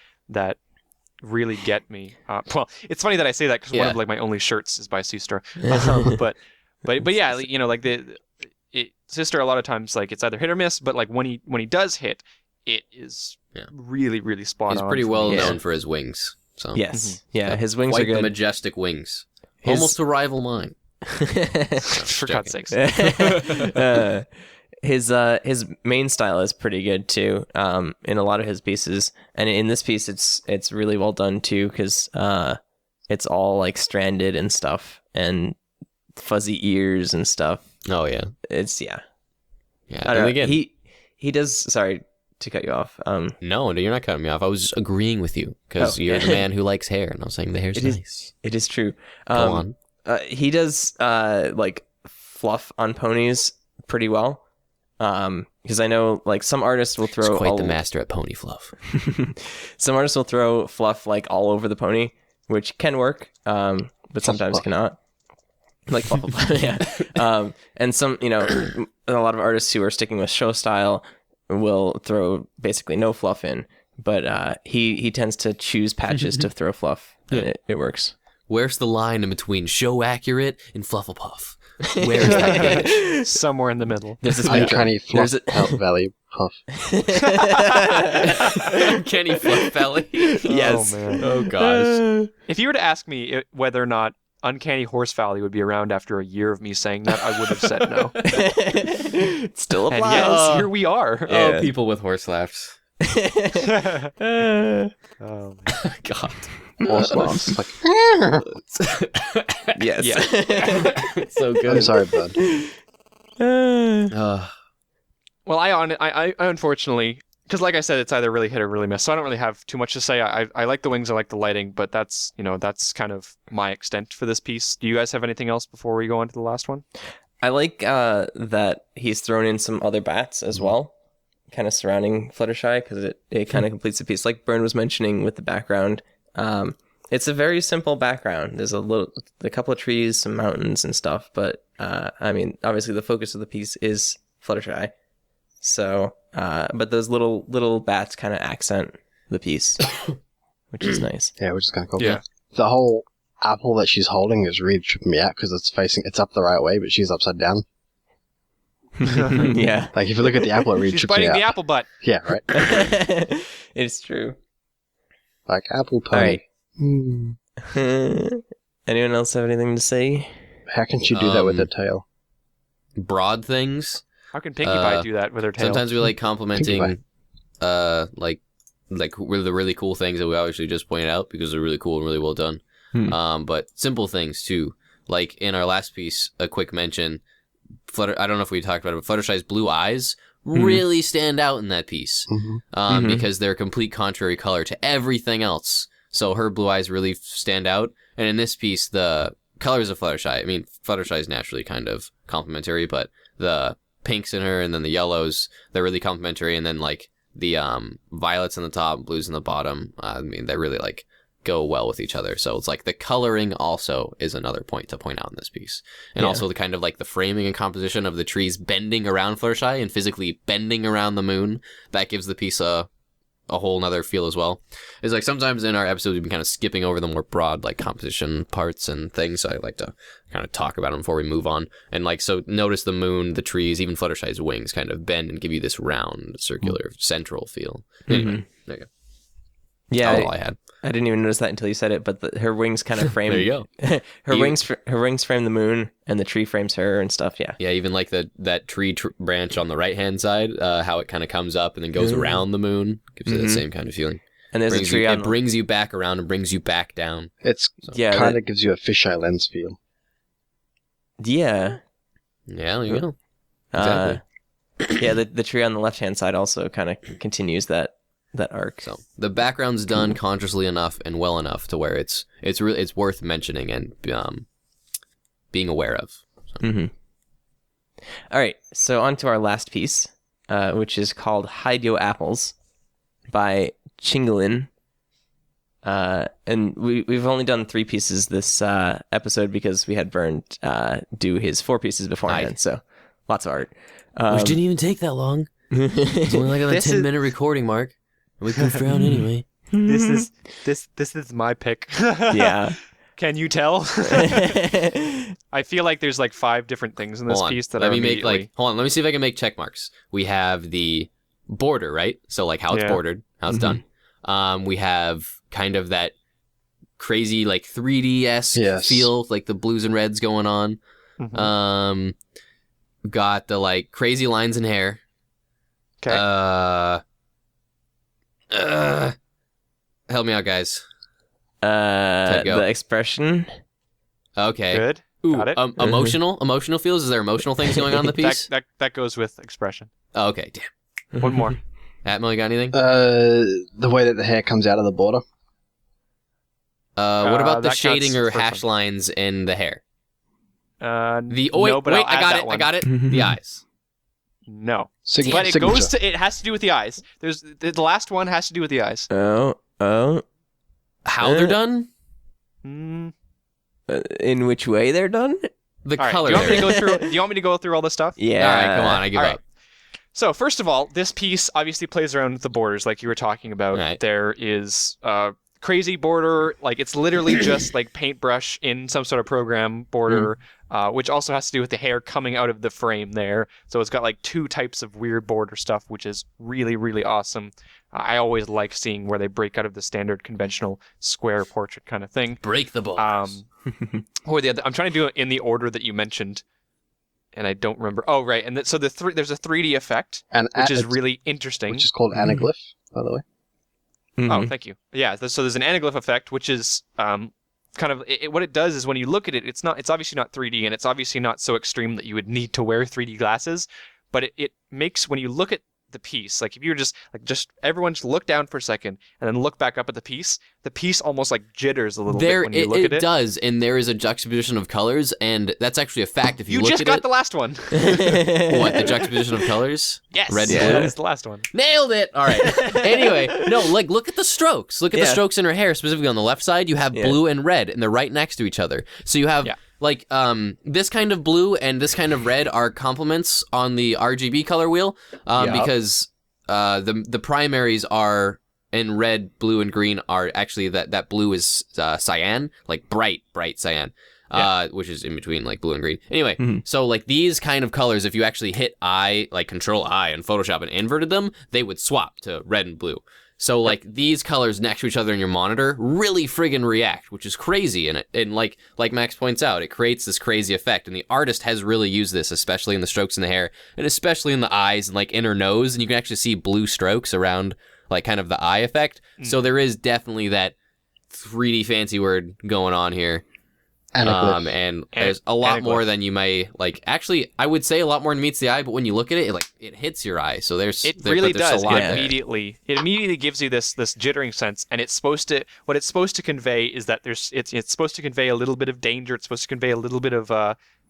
[SPEAKER 5] really get me. Well, it's funny that I say that because one
[SPEAKER 2] Yeah.
[SPEAKER 5] of like my only shirts is by Sister. But yeah, like Sister a lot of times like it's either hit or miss, but like when he does hit, it is really really spot
[SPEAKER 2] He's
[SPEAKER 5] on.
[SPEAKER 2] pretty
[SPEAKER 5] for
[SPEAKER 2] well
[SPEAKER 5] me.
[SPEAKER 2] known for his wings. So
[SPEAKER 4] Yes. Yeah, his wings
[SPEAKER 2] quite
[SPEAKER 4] are good.
[SPEAKER 2] the majestic wings.
[SPEAKER 4] His-
[SPEAKER 2] Almost to rival mine.
[SPEAKER 5] For God's sakes.
[SPEAKER 4] His main style is pretty good too. In a lot of his pieces, and in this piece, it's really well done too because it's all like stranded and stuff and fuzzy ears and stuff.
[SPEAKER 2] Oh yeah.
[SPEAKER 4] It's yeah.
[SPEAKER 2] Yeah.
[SPEAKER 4] I don't know.
[SPEAKER 2] Again,
[SPEAKER 4] He does. Sorry to cut you off.
[SPEAKER 2] no, you're not cutting me off. I was just agreeing with you because you're the man who likes hair, and I was saying the hair's nice.
[SPEAKER 4] It is true.
[SPEAKER 2] Go on.
[SPEAKER 4] He does like fluff on ponies pretty well. Because I know like some artists will throw
[SPEAKER 2] He's quite the master at pony fluff.
[SPEAKER 4] some artists will throw fluff like all over the pony, which can work, but sometimes cannot. Like fluff, yeah. And some, a lot of artists who are sticking with show style will throw basically no fluff in, but he tends to choose patches to throw fluff, and it works.
[SPEAKER 2] Where's the line in between show accurate and Flufflepuff? Where is that?
[SPEAKER 5] Somewhere in the middle.
[SPEAKER 4] There's this
[SPEAKER 3] Uncanny Fluff Valley Puff.
[SPEAKER 2] Kenny Fluff Belly.
[SPEAKER 4] Yes.
[SPEAKER 5] Oh, man.
[SPEAKER 2] Oh gosh.
[SPEAKER 5] If you were to ask me whether or not Uncanny Horse Valley would be around after a year of me saying that, I would have said no.
[SPEAKER 4] It still
[SPEAKER 5] And
[SPEAKER 4] applies.
[SPEAKER 5] yes, here we are.
[SPEAKER 4] Yeah.
[SPEAKER 2] Oh, people with horse laughs.
[SPEAKER 5] Oh, man.
[SPEAKER 2] God.
[SPEAKER 3] Horse laughs. Like,
[SPEAKER 4] Yes.
[SPEAKER 5] Yeah.
[SPEAKER 2] It's so good.
[SPEAKER 3] I'm sorry, bud.
[SPEAKER 5] Well, I unfortunately, because like I said, it's either really hit or really miss. So I don't really have too much to say. I like the wings, I like the lighting, but that's kind of my extent for this piece. Do you guys have anything else before we go on to the last one?
[SPEAKER 4] I like that he's thrown in some other bats as well, kind of surrounding Fluttershy, because it kind of completes the piece. Like Bern was mentioning with the background, it's a very simple background. There's a couple of trees, some mountains and stuff, but I mean, obviously the focus of the piece is Fluttershy. So, but those little bats kind of accent the piece, which is nice.
[SPEAKER 3] Yeah, which is kind of cool.
[SPEAKER 5] Yeah.
[SPEAKER 3] The whole apple that she's holding is really tripping me out because it's up the right way, but she's upside down.
[SPEAKER 4] Yeah.
[SPEAKER 3] Like, if you look at the apple, it really
[SPEAKER 5] She's
[SPEAKER 3] trips me
[SPEAKER 5] biting
[SPEAKER 3] out.
[SPEAKER 5] the apple butt.
[SPEAKER 3] Yeah, right.
[SPEAKER 4] It's true.
[SPEAKER 3] Like, apple pony.
[SPEAKER 4] All right.
[SPEAKER 3] Hmm.
[SPEAKER 4] Anyone else have anything to say?
[SPEAKER 3] How can she do that with her tail?
[SPEAKER 2] Broad things.
[SPEAKER 5] How can Pinkie Pie do that with her tail?
[SPEAKER 2] Sometimes we like complimenting, like with the really cool things that we obviously just pointed out because they're really cool and really well done. But simple things too. Like in our last piece, a quick mention. I don't know if we talked about it, but Fluttershy's blue eyes really stand out in that piece because they're a complete contrary color to everything else. So her blue eyes really stand out. And in this piece, the colors of Fluttershy, I mean, Fluttershy is naturally kind of complementary, but the pinks in her and then the yellows, they're really complementary. And then like the violets on the top, blues on the bottom, I mean, they really like go well with each other. So it's like the coloring also is another point to point out in this piece. And also the kind of like the framing and composition of the trees bending around Fluttershy and physically bending around the moon, that gives the piece a whole nother feel as well. It's like sometimes in our episodes we've been kind of skipping over the more broad like composition parts and things, so I like to kind of talk about them before we move on. And like, so notice the moon, the trees, even Fluttershy's wings kind of bend and give you this round, circular, central feel. Anyway, there you go.
[SPEAKER 4] Yeah,
[SPEAKER 2] That's all I had.
[SPEAKER 4] I didn't even notice that until you said it, but her wings kind of frame.
[SPEAKER 2] There you go.
[SPEAKER 4] Her wings frame the moon, and the tree frames her and stuff. Yeah.
[SPEAKER 2] Yeah, even like that tree branch on the right hand side, how it kind of comes up and then goes around the moon, gives it the same kind of feeling.
[SPEAKER 4] And there's a tree
[SPEAKER 2] it brings you back around and brings you back down.
[SPEAKER 3] It's
[SPEAKER 4] Yeah,
[SPEAKER 3] kind of gives you a fisheye lens feel.
[SPEAKER 4] Yeah.
[SPEAKER 2] Yeah, there you go. Exactly.
[SPEAKER 4] Yeah, the tree on the left hand side also kind of continues that arc.
[SPEAKER 2] So the background's done consciously enough and well enough to where it's worth mentioning and being aware of. So.
[SPEAKER 4] All right, so on to our last piece, which is called Hide Yo Apples by Chingalin. And we've only done 3 pieces this episode because we had Bern do his 4 pieces beforehand, so lots of art.
[SPEAKER 2] Which didn't even take that long. It's only like on a 10-minute recording mark. We goofed around anyway.
[SPEAKER 5] This is my pick.
[SPEAKER 4] Yeah.
[SPEAKER 5] Can you tell? I feel like there's like 5 different things in this piece that
[SPEAKER 2] let
[SPEAKER 5] are
[SPEAKER 2] me make
[SPEAKER 5] immediately...
[SPEAKER 2] hold on, let me see if I can make check marks. We have the border, right? So like how it's bordered, how it's done. We have kind of that crazy like 3D-esque
[SPEAKER 3] Yes.
[SPEAKER 2] feel, like the blues and reds going on.
[SPEAKER 5] Mhm.
[SPEAKER 2] Got the like crazy lines in hair.
[SPEAKER 5] Okay.
[SPEAKER 2] Help me out, guys. go.
[SPEAKER 4] The expression.
[SPEAKER 2] Okay.
[SPEAKER 5] Good.
[SPEAKER 2] Ooh,
[SPEAKER 5] Got it.
[SPEAKER 2] Emotional feels. Is there emotional things going on in the piece?
[SPEAKER 5] That goes with expression.
[SPEAKER 2] Oh, okay. Damn.
[SPEAKER 5] One more.
[SPEAKER 2] Atmel, you got anything?
[SPEAKER 3] The way that the hair comes out of the border.
[SPEAKER 2] What about the
[SPEAKER 5] that counts
[SPEAKER 2] shading or
[SPEAKER 5] the first
[SPEAKER 2] hash
[SPEAKER 5] one.
[SPEAKER 2] lines in the hair?
[SPEAKER 5] Wait,
[SPEAKER 2] Wait, I got it. The eyes.
[SPEAKER 5] No,
[SPEAKER 3] Signature.
[SPEAKER 5] but it goes to. It has to do with the eyes. There's the last one has to do with the eyes.
[SPEAKER 4] Oh.
[SPEAKER 2] How they're done?
[SPEAKER 5] Mm.
[SPEAKER 4] In which way they're done?
[SPEAKER 2] The
[SPEAKER 5] All right.
[SPEAKER 2] color.
[SPEAKER 5] Do you want me to
[SPEAKER 2] there.
[SPEAKER 5] go through? Do you want me to go through all this stuff?
[SPEAKER 4] Yeah.
[SPEAKER 2] All right, come on. I give
[SPEAKER 5] All
[SPEAKER 2] up.
[SPEAKER 5] right. So first of all, this piece obviously plays around with the borders, like you were talking about.
[SPEAKER 2] Right.
[SPEAKER 5] There is a crazy border, like it's literally just like paintbrush in some sort of program border, which also has to do with the hair coming out of the frame there. So it's got like two types of weird border stuff, which is really, really awesome. I always like seeing where they break out of the standard conventional square portrait kind of thing.
[SPEAKER 2] Break the borders.
[SPEAKER 5] Or the other, I'm trying to do it in the order that you mentioned, and I don't remember. Oh, right. And so there's a 3D effect,
[SPEAKER 3] And
[SPEAKER 5] which is really interesting.
[SPEAKER 3] which is called anaglyph, by the way.
[SPEAKER 5] Oh, thank you. Yeah, so there's an anaglyph effect, which is kind of what it does is when you look at it, it's obviously not 3D, and it's obviously not so extreme that you would need to wear 3D glasses, but it makes when you look at the piece, like if you were just everyone just look down for a second and then look back up at the piece almost like jitters a little bit when you look at it.
[SPEAKER 2] It does, and there is a juxtaposition of colors, and that's actually a fact if you look
[SPEAKER 5] just
[SPEAKER 2] at
[SPEAKER 5] got
[SPEAKER 2] it.
[SPEAKER 5] the last one.
[SPEAKER 2] What, the juxtaposition of colors?
[SPEAKER 5] Yes.
[SPEAKER 2] Red and
[SPEAKER 5] yeah,
[SPEAKER 2] blue?
[SPEAKER 5] that's the last one.
[SPEAKER 2] Nailed it! All right. Anyway, no, like, look at the strokes. Look at the
[SPEAKER 4] Yeah.
[SPEAKER 2] strokes in her hair. Specifically on the left side, you have blue and red, and they're right next to each other. So you have, like, this kind of blue and this kind of red are complements on the RGB color wheel, because the primaries are in red, blue, and green are actually that blue is cyan, like bright cyan. Which is in between like blue and green. Anyway, so like these kind of colors, if you actually hit I, like Control I in Photoshop and inverted them, they would swap to red and blue. So like these colors next to each other in your monitor really friggin' react, which is crazy. And like Max points out, it creates this crazy effect. And the artist has really used this, especially in the strokes in the hair, and especially in the eyes and like in her nose. And you can actually see blue strokes around like kind of the eye effect. So there is definitely that 3D fancy word going on here.
[SPEAKER 3] Anaglyph.
[SPEAKER 2] And there's a lot more than you may like. Actually, I would say a lot more than meets the eye, but when you look at it, it hits your eye. So there's
[SPEAKER 5] Really
[SPEAKER 2] there's
[SPEAKER 5] does.
[SPEAKER 2] a lot
[SPEAKER 5] It
[SPEAKER 2] there.
[SPEAKER 5] immediately gives you this jittering sense, and what it's supposed to convey is that it's supposed to convey a little bit of danger. It's supposed to convey a little bit of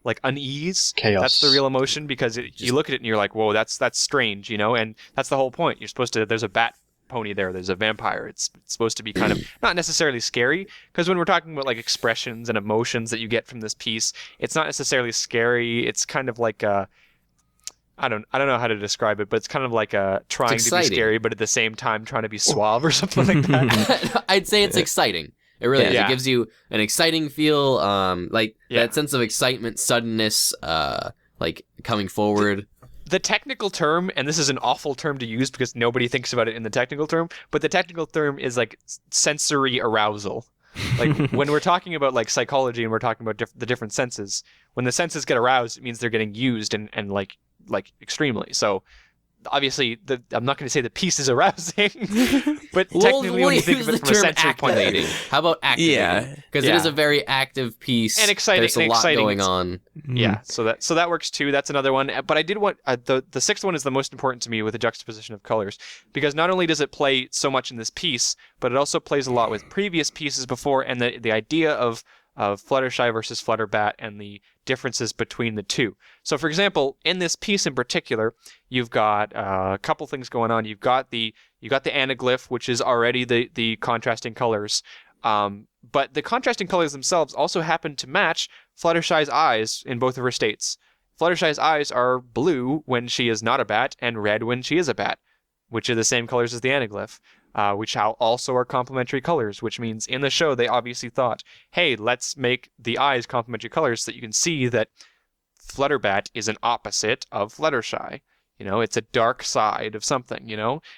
[SPEAKER 5] like unease.
[SPEAKER 3] Chaos.
[SPEAKER 5] That's the real emotion, because you look at it and you're like, whoa, that's strange, and that's the whole point. You're supposed to. There's a bat pony there's a vampire. It's supposed to be kind of not necessarily scary, because when we're talking about like expressions and emotions that you get from this piece, it's not necessarily scary. It's kind of like a I don't know how to describe it, but it's kind of like trying to be
[SPEAKER 2] exciting.
[SPEAKER 5] scary, but at the same time trying to be suave or something like that.
[SPEAKER 2] I'd say it's exciting. It really is.
[SPEAKER 5] Yeah.
[SPEAKER 2] It gives you an exciting feel, that sense of excitement, suddenness, like coming forward.
[SPEAKER 5] The technical term, and this is an awful term to use because nobody thinks about it in the technical term, but the technical term is like sensory arousal. Like when we're talking about like psychology and we're talking about the different senses, when the senses get aroused, it means they're getting used and like extremely. So obviously, I'm not going to say the piece is arousing, but technically when you think of it from a sensory point of view.
[SPEAKER 2] How about activating?
[SPEAKER 4] Yeah.
[SPEAKER 2] Because it is a very active piece.
[SPEAKER 5] And exciting.
[SPEAKER 2] There's a lot going on.
[SPEAKER 5] Yeah, so that works too. That's another one. But I did want the sixth one is the most important to me with the juxtaposition of colors, because not only does it play so much in this piece, but it also plays a lot with previous pieces before, and the idea of Fluttershy versus FlutterBat and the differences between the two. So, for example, in this piece in particular, you've got a couple things going on. You've got the anaglyph, which is already the contrasting colors. But the contrasting colors themselves also happen to match Fluttershy's eyes in both of her states. Fluttershy's eyes are blue when she is not a bat and red when she is a bat, which are the same colors as the anaglyph. Which also are complementary colors, which means in the show they obviously thought, hey, let's make the eyes complementary colors so that you can see that FlutterBat is an opposite of Fluttershy. It's a dark side of something,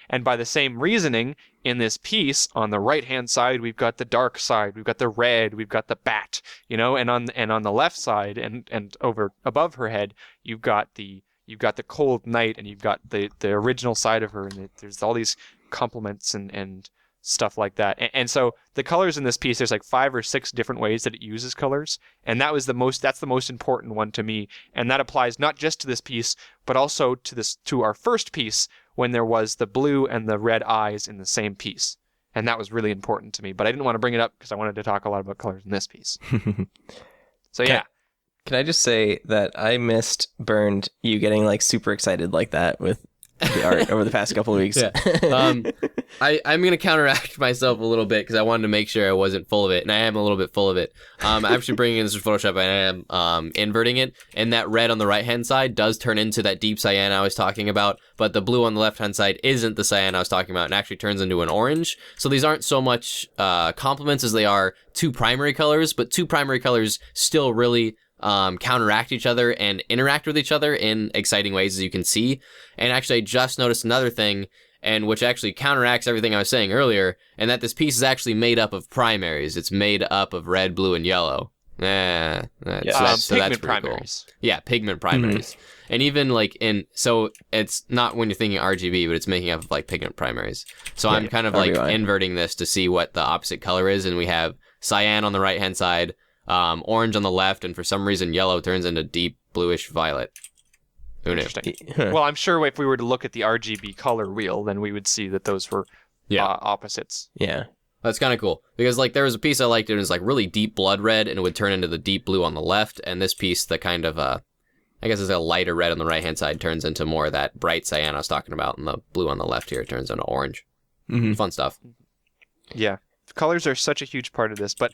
[SPEAKER 5] And by the same reasoning, in this piece, on the right-hand side, we've got the dark side, we've got the red, we've got the bat, and on the left side and over above her head, you've got the cold night, and you've got the original side of her, and there's all these complements and stuff like that. And so the colors in this piece, there's like 5 or 6 different ways that it uses colors, and that's the most important one to me. And that applies not just to this piece, but also to our first piece, when there was the blue and the red eyes in the same piece. And that was really important to me, but I didn't want to bring it up because I wanted to talk a lot about colors in this piece. So yeah.
[SPEAKER 4] Can I just say that I missed Burned you getting like super excited like that with the art over the past couple of weeks.
[SPEAKER 2] Yeah. I'm going to counteract myself a little bit because I wanted to make sure I wasn't full of it, and I am a little bit full of it. I'm actually bringing in this from Photoshop, and I am inverting it, and that red on the right-hand side does turn into that deep cyan I was talking about, but the blue on the left-hand side isn't the cyan I was talking about and actually turns into an orange. So these aren't so much complements as they are 2 primary colors, but 2 primary colors still really counteract each other and interact with each other in exciting ways, as you can see. And actually, I just noticed another thing, and which actually counteracts everything I was saying earlier, and that this piece is actually made up of primaries. It's made up of red, blue, and yellow. So that's
[SPEAKER 5] Pigment
[SPEAKER 2] pretty
[SPEAKER 5] primaries.
[SPEAKER 2] cool. Yeah, pigment primaries. And even like so it's not when you're thinking RGB, but it's making up of like pigment primaries. So I'm kind of like inverting this to see what the opposite color is, and we have cyan on the right-hand side, orange on the left, and for some reason yellow turns into deep bluish violet. Who knew?
[SPEAKER 5] Interesting. Well, I'm sure if we were to look at the RGB color wheel, then we would see that those were opposites.
[SPEAKER 4] Yeah.
[SPEAKER 2] That's kind of cool, because like there was a piece I liked, it was like really deep blood red, and it would turn into the deep blue on the left, and this piece, the kind of I guess it's a lighter red on the right hand side, turns into more of that bright cyan I was talking about, and the blue on the left here turns into orange. Fun stuff.
[SPEAKER 5] Yeah, colors are such a huge part of this, but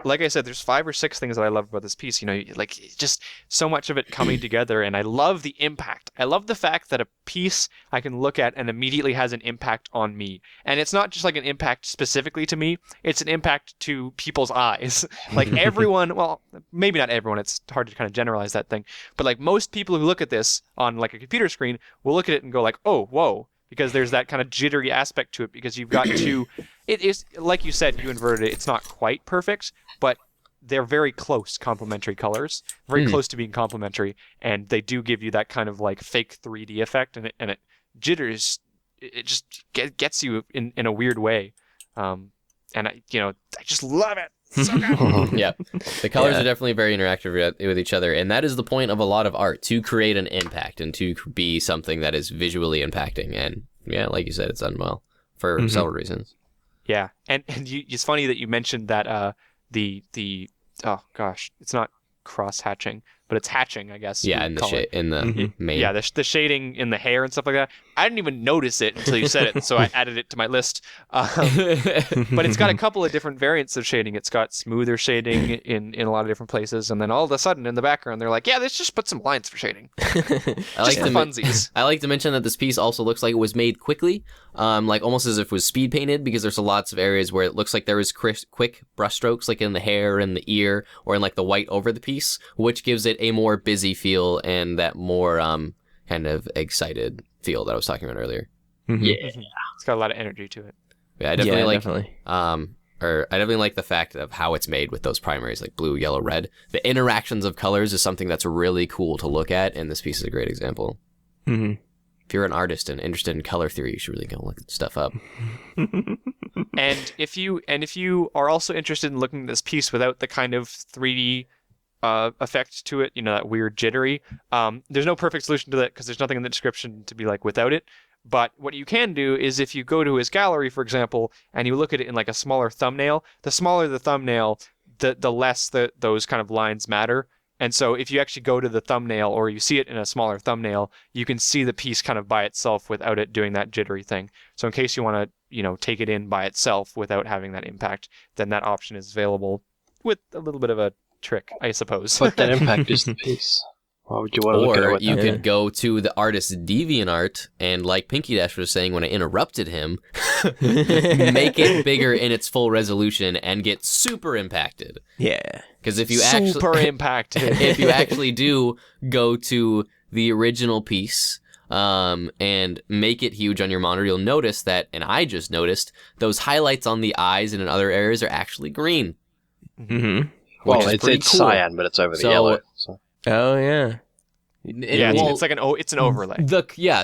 [SPEAKER 5] like I said, there's 5 or 6 things that I love about this piece. Like just so much of it coming together, and I love the impact. I love the fact that a piece I can look at and immediately has an impact on me, and it's not just like an impact specifically to me; it's an impact to people's eyes. Like everyone, well, maybe not everyone. It's hard to kind of generalize that thing, but like most people who look at this on like a computer screen will look at it and go like, "Oh, whoa." Because there's that kind of jittery aspect to it, because you've got it is, like you said, you inverted it, it's not quite perfect, but they're very close complementary colors, very close to being complementary, and they do give you that kind of like fake 3D effect, and it jitters, it just gets you in a weird way, and I just love it. So good.
[SPEAKER 2] Yeah, the colors are definitely very interactive with each other, and that is the point of a lot of art, to create an impact and to be something that is visually impacting. And yeah, like you said, it's done well for several reasons.
[SPEAKER 5] Yeah, and it's funny that you mentioned that the oh gosh, it's not cross hatching, but it's hatching, I guess.
[SPEAKER 2] Yeah, in the main.
[SPEAKER 5] Yeah, the shading in the hair and stuff like that. I didn't even notice it until you said it, so I added it to my list. But it's got a couple of different variants of shading. It's got smoother shading in a lot of different places, and then all of a sudden in the background they're like, yeah, let's just put some lines for shading. Just for funsies.
[SPEAKER 2] I like to mention that this piece also looks like it was made quickly, like almost as if it was speed painted, because there's lots of areas where it looks like there was quick brush strokes, like in the hair and the ear, or in like the white over the piece, which gives it a more busy feel and that more kind of excited feel that I was talking about earlier.
[SPEAKER 3] Yeah,
[SPEAKER 5] it's got a lot of energy to it.
[SPEAKER 2] Yeah, I definitely I definitely like the fact of how it's made with those primaries, like blue, yellow, red. The interactions of colors is something that's really cool to look at, and this piece is a great example. If you're an artist and interested in color theory, you should really go look stuff up.
[SPEAKER 5] And if you are also interested in looking at this piece without the kind of 3D effect to it, that weird jittery, there's no perfect solution to that, because there's nothing in the description to be like without it. But what you can do is, if you go to his gallery, for example, and you look at it in like a smaller thumbnail, the smaller the thumbnail, the less those kind of lines matter. And so if you actually go to the thumbnail, or you see it in a smaller thumbnail, you can see the piece kind of by itself without it doing that jittery thing. So in case you want to, take it in by itself without having that impact, then that option is available with a little bit of a trick, I suppose.
[SPEAKER 3] But that impact is the piece. Why would you want to look at it
[SPEAKER 2] Or
[SPEAKER 3] with
[SPEAKER 2] you
[SPEAKER 3] that?
[SPEAKER 2] could go to the artist's DeviantArt, and like Pinkie Dash was saying when I interrupted him, make it bigger in its full resolution and get super impacted.
[SPEAKER 4] Yeah.
[SPEAKER 2] Because if you
[SPEAKER 5] super impacted.
[SPEAKER 2] if you actually do go to the original piece, and make it huge on your monitor, you'll notice that, and I just noticed, those highlights on the eyes and in other areas are actually green.
[SPEAKER 4] Mm-hmm.
[SPEAKER 3] Well,
[SPEAKER 2] is
[SPEAKER 3] it's
[SPEAKER 2] pretty cool.
[SPEAKER 3] cyan, but it's over the yellow. So.
[SPEAKER 4] Oh yeah.
[SPEAKER 5] Yeah, it's like it's an overlay.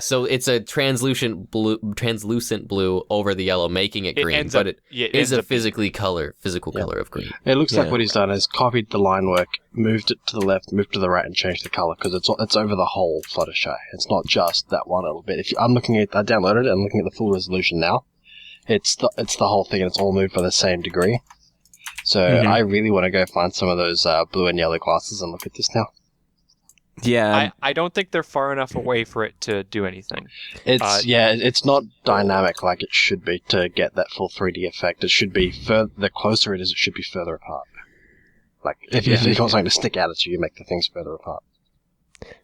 [SPEAKER 2] So it's a translucent blue over the yellow, making it green, but it is a physical color of green.
[SPEAKER 3] It looks like what he's done is copied the line work, moved it to the left, moved to the right, and changed the color because it's over the whole Fluttershy. It's not just that one little bit. I downloaded it and looking at the full resolution now. It's the whole thing, and it's all moved by the same degree. So I really want to go find some of those blue and yellow glasses and look at this now.
[SPEAKER 4] Yeah.
[SPEAKER 5] I don't think they're far enough away for it to do anything.
[SPEAKER 3] It's not dynamic like it should be to get that full 3D effect. It should be the closer it is, it should be further apart. Like if you want something to stick out at you, you make the things further apart.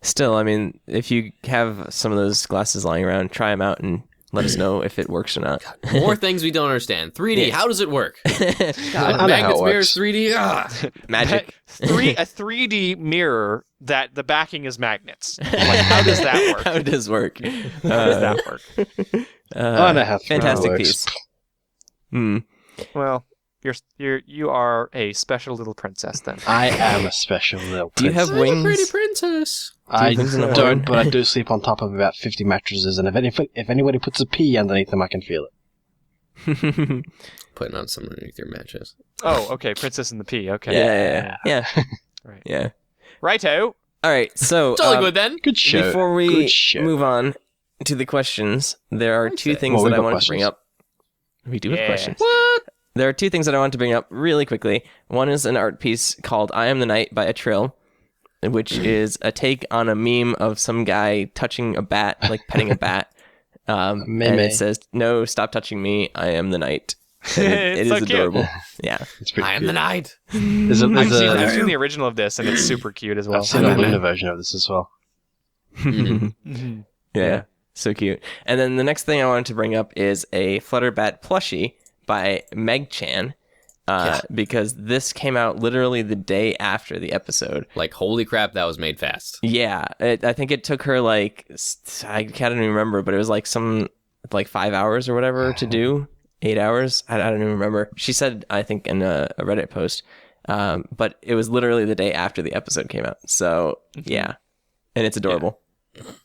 [SPEAKER 4] Still, I mean, if you have some of those glasses lying around, try them out and let us know if it works or not.
[SPEAKER 2] More things we don't understand. 3D, how does it work?
[SPEAKER 3] Magnets,
[SPEAKER 2] mirrors, 3D,
[SPEAKER 4] Magic.
[SPEAKER 5] A 3D mirror that the backing is magnets. Like, how does that work?
[SPEAKER 4] How does work?
[SPEAKER 5] How does that work?
[SPEAKER 3] I know how 3D
[SPEAKER 4] fantastic
[SPEAKER 3] works.
[SPEAKER 4] piece. Hmm.
[SPEAKER 5] Well, you are a special little princess then.
[SPEAKER 3] I am a special little
[SPEAKER 4] Do you
[SPEAKER 3] princess.
[SPEAKER 4] have wings?
[SPEAKER 2] pretty princess.
[SPEAKER 3] I
[SPEAKER 4] wings in the
[SPEAKER 3] don't,
[SPEAKER 4] horn?
[SPEAKER 3] but I do sleep on top of about 50 mattresses, and if anybody puts a pea underneath them, I can feel it.
[SPEAKER 2] Putting on some underneath your mattress.
[SPEAKER 5] Oh, okay, Princess and the Pea. Okay.
[SPEAKER 4] Yeah.
[SPEAKER 5] Right.
[SPEAKER 4] Yeah.
[SPEAKER 5] Righto.
[SPEAKER 4] All right. So
[SPEAKER 2] It's all good then.
[SPEAKER 3] Good show.
[SPEAKER 4] before we
[SPEAKER 3] Good show.
[SPEAKER 4] move on to the questions, there are two things
[SPEAKER 3] Well,
[SPEAKER 4] that
[SPEAKER 3] we've
[SPEAKER 4] I
[SPEAKER 3] got
[SPEAKER 4] wanted to bring
[SPEAKER 3] questions.
[SPEAKER 4] up. We do have
[SPEAKER 5] Yeah.
[SPEAKER 4] questions.
[SPEAKER 2] What?
[SPEAKER 4] There are two things that I want to bring up really quickly. One is an art piece called I Am the Night by a Trill, which is a take on a meme of some guy touching a bat, like petting a bat. And it says, "No, stop touching me. I am the night." And it
[SPEAKER 5] It's
[SPEAKER 4] is
[SPEAKER 5] so cute.
[SPEAKER 4] adorable. Yeah.
[SPEAKER 3] It's pretty
[SPEAKER 2] I am
[SPEAKER 3] cute.
[SPEAKER 2] the night.
[SPEAKER 3] There's
[SPEAKER 5] I've seen the original of this, and it's super cute as well.
[SPEAKER 3] I've seen a Luna version of this as well.
[SPEAKER 5] Mhm.
[SPEAKER 4] Yeah. So cute. And then the next thing I wanted to bring up is a FlutterBat plushie by Meg Chan. Because this came out literally the day after the episode.
[SPEAKER 2] Like, holy crap, that was made fast.
[SPEAKER 4] Yeah, I think it took her I can't even remember, but it was like 5 hours or whatever to do. 8 hours? I don't even remember. She said, I think, in a Reddit post. But it was literally the day after the episode came out. So, yeah. And it's adorable.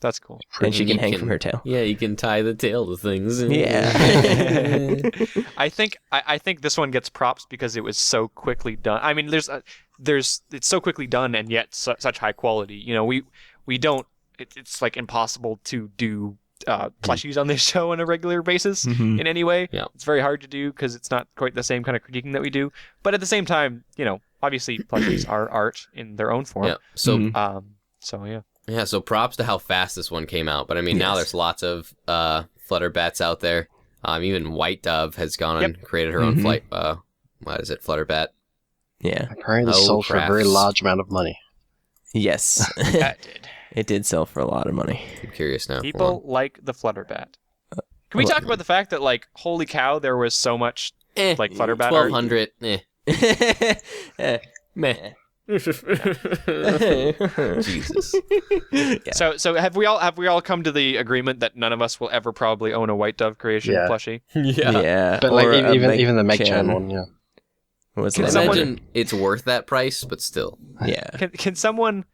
[SPEAKER 5] That's cool.
[SPEAKER 4] And she can hang from her tail.
[SPEAKER 2] Yeah, you can tie the tail to things.
[SPEAKER 4] Yeah.
[SPEAKER 5] I think this one gets props because it was so quickly done. I mean, it's so quickly done and yet such high quality. You know, we don't. It's like impossible to do plushies on this show on a regular basis in any way.
[SPEAKER 2] Yeah.
[SPEAKER 5] It's very hard to do because it's not quite the same kind of critiquing that we do. But at the same time, you know, obviously plushies are art in their own form.
[SPEAKER 2] Yeah. So
[SPEAKER 5] So yeah.
[SPEAKER 2] yeah. So props to how fast this one came out. But I mean, now there's lots of FlutterBats out there. Even White Dove has gone and created her own flight. What is it? FlutterBat.
[SPEAKER 4] Yeah.
[SPEAKER 3] Apparently sold for a very large amount of money.
[SPEAKER 4] Yes.
[SPEAKER 5] That did.
[SPEAKER 4] It did sell for a lot of money.
[SPEAKER 2] I'm curious now.
[SPEAKER 5] People like the FlutterBat. Can we talk about the fact that, like, holy cow, there was so much like FlutterBat art?
[SPEAKER 2] 1200. Meh. Jesus.
[SPEAKER 5] So have we all come to the agreement that none of us will ever probably own a White Dove creation
[SPEAKER 3] Yeah.
[SPEAKER 5] plushie?
[SPEAKER 4] Yeah.
[SPEAKER 3] But like
[SPEAKER 4] Or a
[SPEAKER 3] even the Meg
[SPEAKER 4] Chan.
[SPEAKER 3] Chan one, yeah.
[SPEAKER 4] Was
[SPEAKER 5] Can
[SPEAKER 4] it?
[SPEAKER 5] someone-
[SPEAKER 2] Imagine it's worth that price, but still.
[SPEAKER 4] Yeah.
[SPEAKER 5] Can someone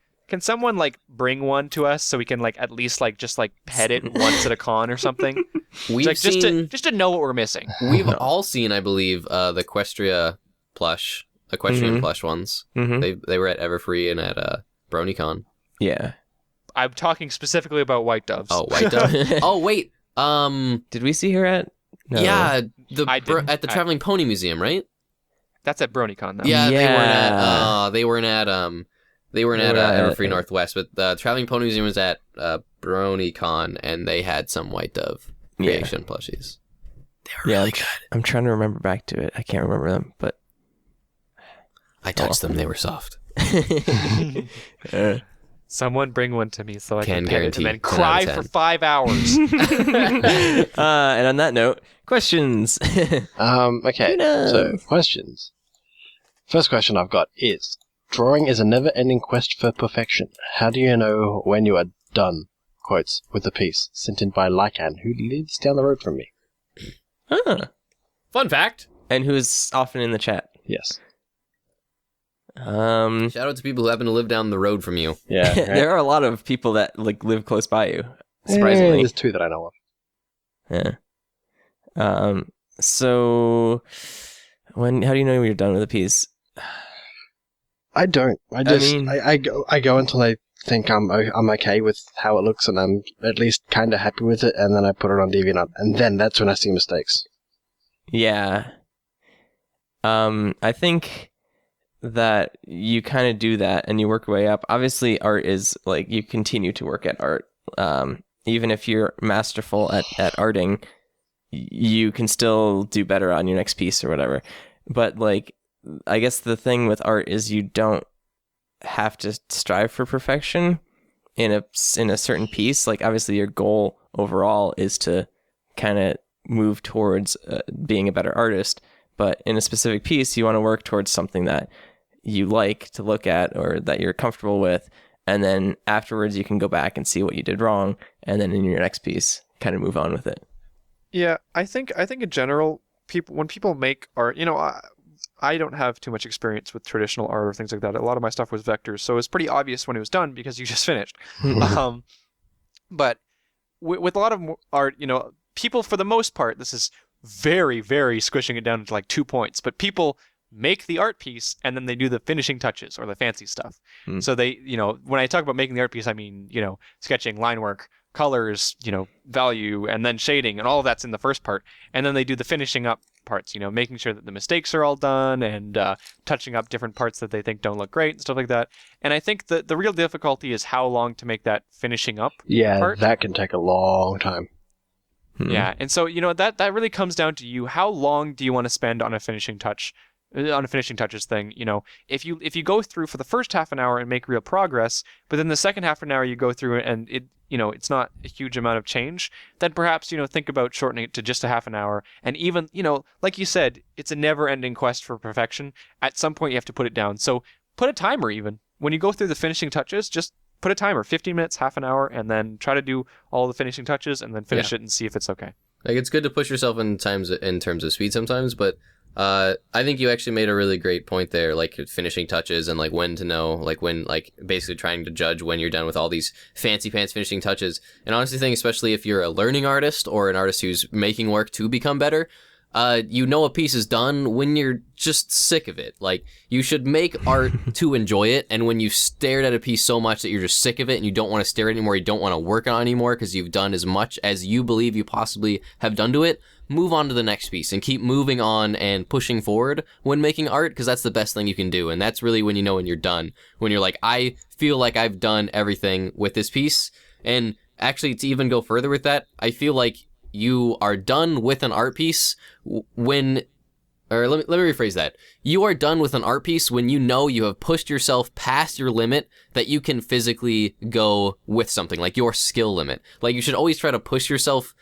[SPEAKER 5] like bring one to us so we can like at least like just like pet it once at a con or something?
[SPEAKER 2] We've
[SPEAKER 5] Like
[SPEAKER 2] seen.
[SPEAKER 5] just to know what we're missing.
[SPEAKER 2] We've all seen, I believe, the Equestrian plush ones.
[SPEAKER 4] Mm-hmm.
[SPEAKER 2] They were at Everfree and at BronyCon.
[SPEAKER 4] Yeah.
[SPEAKER 5] I'm talking specifically about White Doves.
[SPEAKER 2] Oh, White Dove. Oh, wait.
[SPEAKER 4] Did we see her at? No.
[SPEAKER 2] Yeah,
[SPEAKER 5] I didn't.
[SPEAKER 2] at the Traveling Pony Museum, right?
[SPEAKER 5] That's at BronyCon though.
[SPEAKER 2] Yeah,
[SPEAKER 4] Yeah.
[SPEAKER 2] they weren't at Everfree Northwest, but the Traveling Pony Museum was at BronyCon, and they had some White Dove creation plushies. They were really good.
[SPEAKER 4] I'm trying to remember back to it. I can't remember them, but
[SPEAKER 2] I touched them; they were soft.
[SPEAKER 5] Someone bring one to me so I
[SPEAKER 2] Can
[SPEAKER 5] can pet it
[SPEAKER 2] guarantee
[SPEAKER 5] and then
[SPEAKER 2] 10 out of
[SPEAKER 5] cry
[SPEAKER 2] 10.
[SPEAKER 5] for 5 hours.
[SPEAKER 4] and on that note, questions.
[SPEAKER 3] Okay, so questions. First question I've got is, drawing is a never-ending quest for perfection. How do you know when you are done? quotes, with a piece sent in by Lycan, who lives down the road from me.
[SPEAKER 2] Fun fact.
[SPEAKER 4] And who's often in the chat.
[SPEAKER 3] Yes.
[SPEAKER 2] Shout out to people who happen to live down the road from you.
[SPEAKER 3] Yeah. Right?
[SPEAKER 4] There are a lot of people that like live close by you. Surprisingly.
[SPEAKER 3] There's 2 that I know of.
[SPEAKER 4] Yeah. So how do you know when you're done with a piece?
[SPEAKER 3] I don't. I go until I think I'm okay with how it looks, and I'm at least kind of happy with it, and then I put it on DeviantArt, and then that's when I see mistakes.
[SPEAKER 4] Yeah. I think that you kind of do that and you work your way up. Obviously, art is like you continue to work at art. Even if you're masterful at arting, you can still do better on your next piece or whatever. But like, I guess the thing with art is you don't have to strive for perfection in a certain piece. Like obviously your goal overall is to kind of move towards being a better artist. But in a specific piece, you want to work towards something that you like to look at or that you're comfortable with. And then afterwards, you can go back and see what you did wrong. And then in your next piece, kind of move on with it.
[SPEAKER 5] Yeah, I think in general, when people make art, I don't have too much experience with traditional art or things like that. A lot of my stuff was vectors, so it was pretty obvious when it was done because you just finished. But with a lot of art, people for the most part, this is very, very squishing it down to like 2 points, but people make the art piece and then they do the finishing touches or the fancy stuff. So they, when I talk about making the art piece, I mean, sketching, line work, colors, value, and then shading, and all of that's in the first part. And then they do the finishing up parts, making sure that the mistakes are all done and touching up different parts that they think don't look great and stuff like that. And I think the real difficulty is how long to make that finishing up part.
[SPEAKER 3] That can take a long time.
[SPEAKER 5] Yeah, and so that really comes down to you. How long do you want to spend on a finishing touches thing? If you go through for the first half an hour and make real progress, but then the second half an hour you go through and it's not a huge amount of change, then perhaps think about shortening it to just a half an hour. And even like you said, it's a never-ending quest for perfection. At some point you have to put it down. So put a timer even when you go through the finishing touches. Just put a timer, 15 minutes, half an hour, and then try to do all the finishing touches and then finish it and see if it's okay.
[SPEAKER 2] Like it's good to push yourself in terms of speed sometimes, but I think you actually made a really great point there, like finishing touches and like when to know, like when, like basically trying to judge when you're done with all these fancy pants finishing touches. And honestly, think especially if you're a learning artist or an artist who's making work to become better, a piece is done when you're just sick of it. Like you should make art to enjoy it, and when you've stared at a piece so much that you're just sick of it and you don't want to stare at it anymore, you don't want to work on it anymore because you've done as much as you believe you possibly have done to it, move on to the next piece and keep moving on and pushing forward when making art, because that's the best thing you can do. And that's really when you know when you're done, when you're like, I feel like I've done everything with this piece. And actually, to even go further with that, I feel like you are done with an art piece when, or let me rephrase that. You are done with an art piece when you know you have pushed yourself past your limit that you can physically go with something, like your skill limit. Like you should always try to push yourself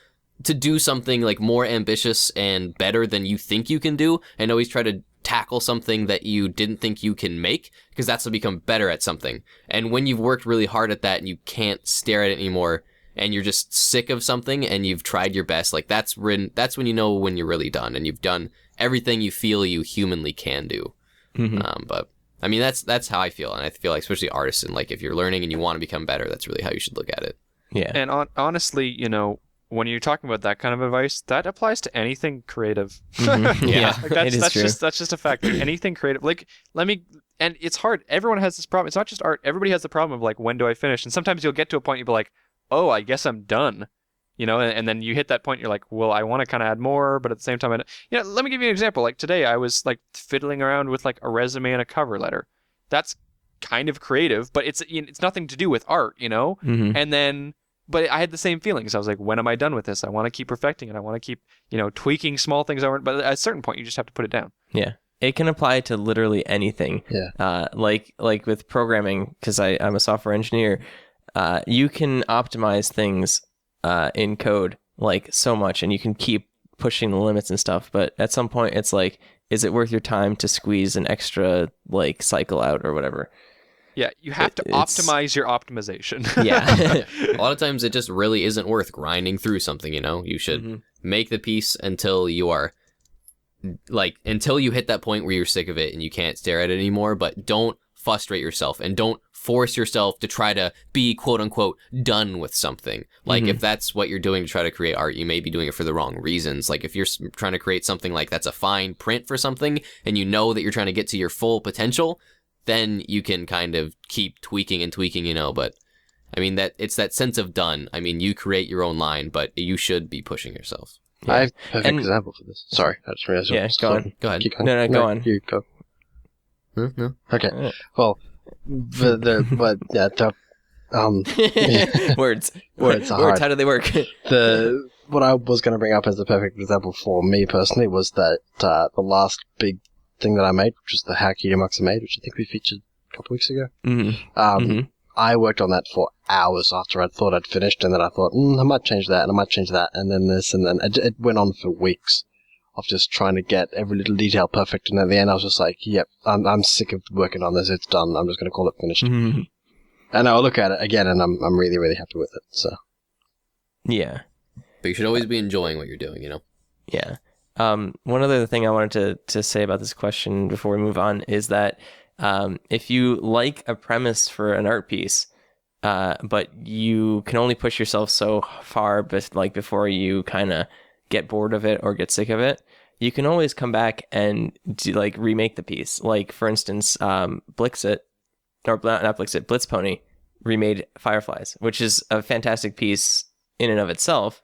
[SPEAKER 2] to do something like more ambitious and better than you think you can do, and always try to tackle something that you didn't think you can make, because that's to become better at something. And when you've worked really hard at that and you can't stare at it anymore, and you're just sick of something and you've tried your best, like that's when you know when you're really done and you've done everything you feel you humanly can do. But I mean, that's how I feel. And I feel like especially artists, and like if you're learning and you want to become better, that's really how you should look at it.
[SPEAKER 4] Yeah.
[SPEAKER 5] And honestly, when you're talking about that kind of advice, that applies to anything creative.
[SPEAKER 2] Yeah.
[SPEAKER 5] Like
[SPEAKER 4] that's true.
[SPEAKER 5] That's just a fact. Like anything creative. Like and it's hard. Everyone has this problem. It's not just art. Everybody has the problem of like, when do I finish? And sometimes you'll get to a point you'll be like, oh, I guess I'm done. And then you hit that point, you're like, well, I want to kind of add more, but at the same time, let me give you an example. Like today, I was like fiddling around with like a resume and a cover letter. That's kind of creative, but it's nothing to do with art, And then, but I had the same feelings. I was like, when am I done with this? I want to keep perfecting it. I want to keep, tweaking small things over. But at a certain point, you just have to put it down.
[SPEAKER 4] Yeah. It can apply to literally anything.
[SPEAKER 3] Yeah.
[SPEAKER 4] Like with programming, because I'm a software engineer. You can optimize things in code like so much, and you can keep pushing the limits and stuff. But at some point, it's like, is it worth your time to squeeze an extra like cycle out or whatever?
[SPEAKER 5] Yeah, you have to
[SPEAKER 4] It's-
[SPEAKER 5] optimize your optimization.
[SPEAKER 4] Yeah.
[SPEAKER 2] A lot of times it just really isn't worth grinding through something, you know? You should
[SPEAKER 4] Mhm.
[SPEAKER 2] make the piece until you are, like, until you hit that point where you're sick of it and you can't stare at it anymore, but don't frustrate yourself and don't force yourself to try to be quote unquote done with something. Like if that's what you're doing to try to create art, you may be doing it for the wrong reasons. Like if you're trying to create something like that's a fine print for something and you know that you're trying to get to your full potential, then you can kind of keep tweaking and tweaking, you know, but I mean that it's that sense of done. I mean, you create your own line, but you should be pushing yourself.
[SPEAKER 4] Yeah.
[SPEAKER 3] I have a perfect
[SPEAKER 4] And-
[SPEAKER 3] example for this. Sorry, I just realized.
[SPEAKER 4] Yeah, go on.
[SPEAKER 2] Go ahead.
[SPEAKER 3] Keep going.
[SPEAKER 4] No, go on.
[SPEAKER 3] You go.
[SPEAKER 2] Huh? No.
[SPEAKER 3] Okay.
[SPEAKER 4] Uh.
[SPEAKER 3] Well,
[SPEAKER 4] Words.
[SPEAKER 3] Words are hard.
[SPEAKER 4] How do they work?
[SPEAKER 3] What I was going to bring up as the perfect example for me personally was that the last big thing that I made, which was the How Cutie Art Made, which I think we featured a couple weeks ago.
[SPEAKER 4] Mhm.
[SPEAKER 3] I worked on that for hours after I thought I'd finished, and then I thought, I might change that, and I might change that, and then this, and then it went on for weeks of just trying to get every little detail perfect, and at the end I was just like, yep, I'm sick of working on this, it's done, I'm just going to call it finished.
[SPEAKER 4] Mhm.
[SPEAKER 3] And I'll look at it again, and I'm really, really happy with it, so.
[SPEAKER 4] Yeah.
[SPEAKER 2] But you should always be enjoying what you're doing, you know?
[SPEAKER 4] Yeah. One other thing I wanted to say about this question before we move on is that if you like a premise for an art piece, but you can only push yourself so far, before you kind of get bored of it or get sick of it, you can always come back and remake the piece. Like for instance, Blixit, or not Blixit, Blitz Pony remade Fireflies, which is a fantastic piece in and of itself.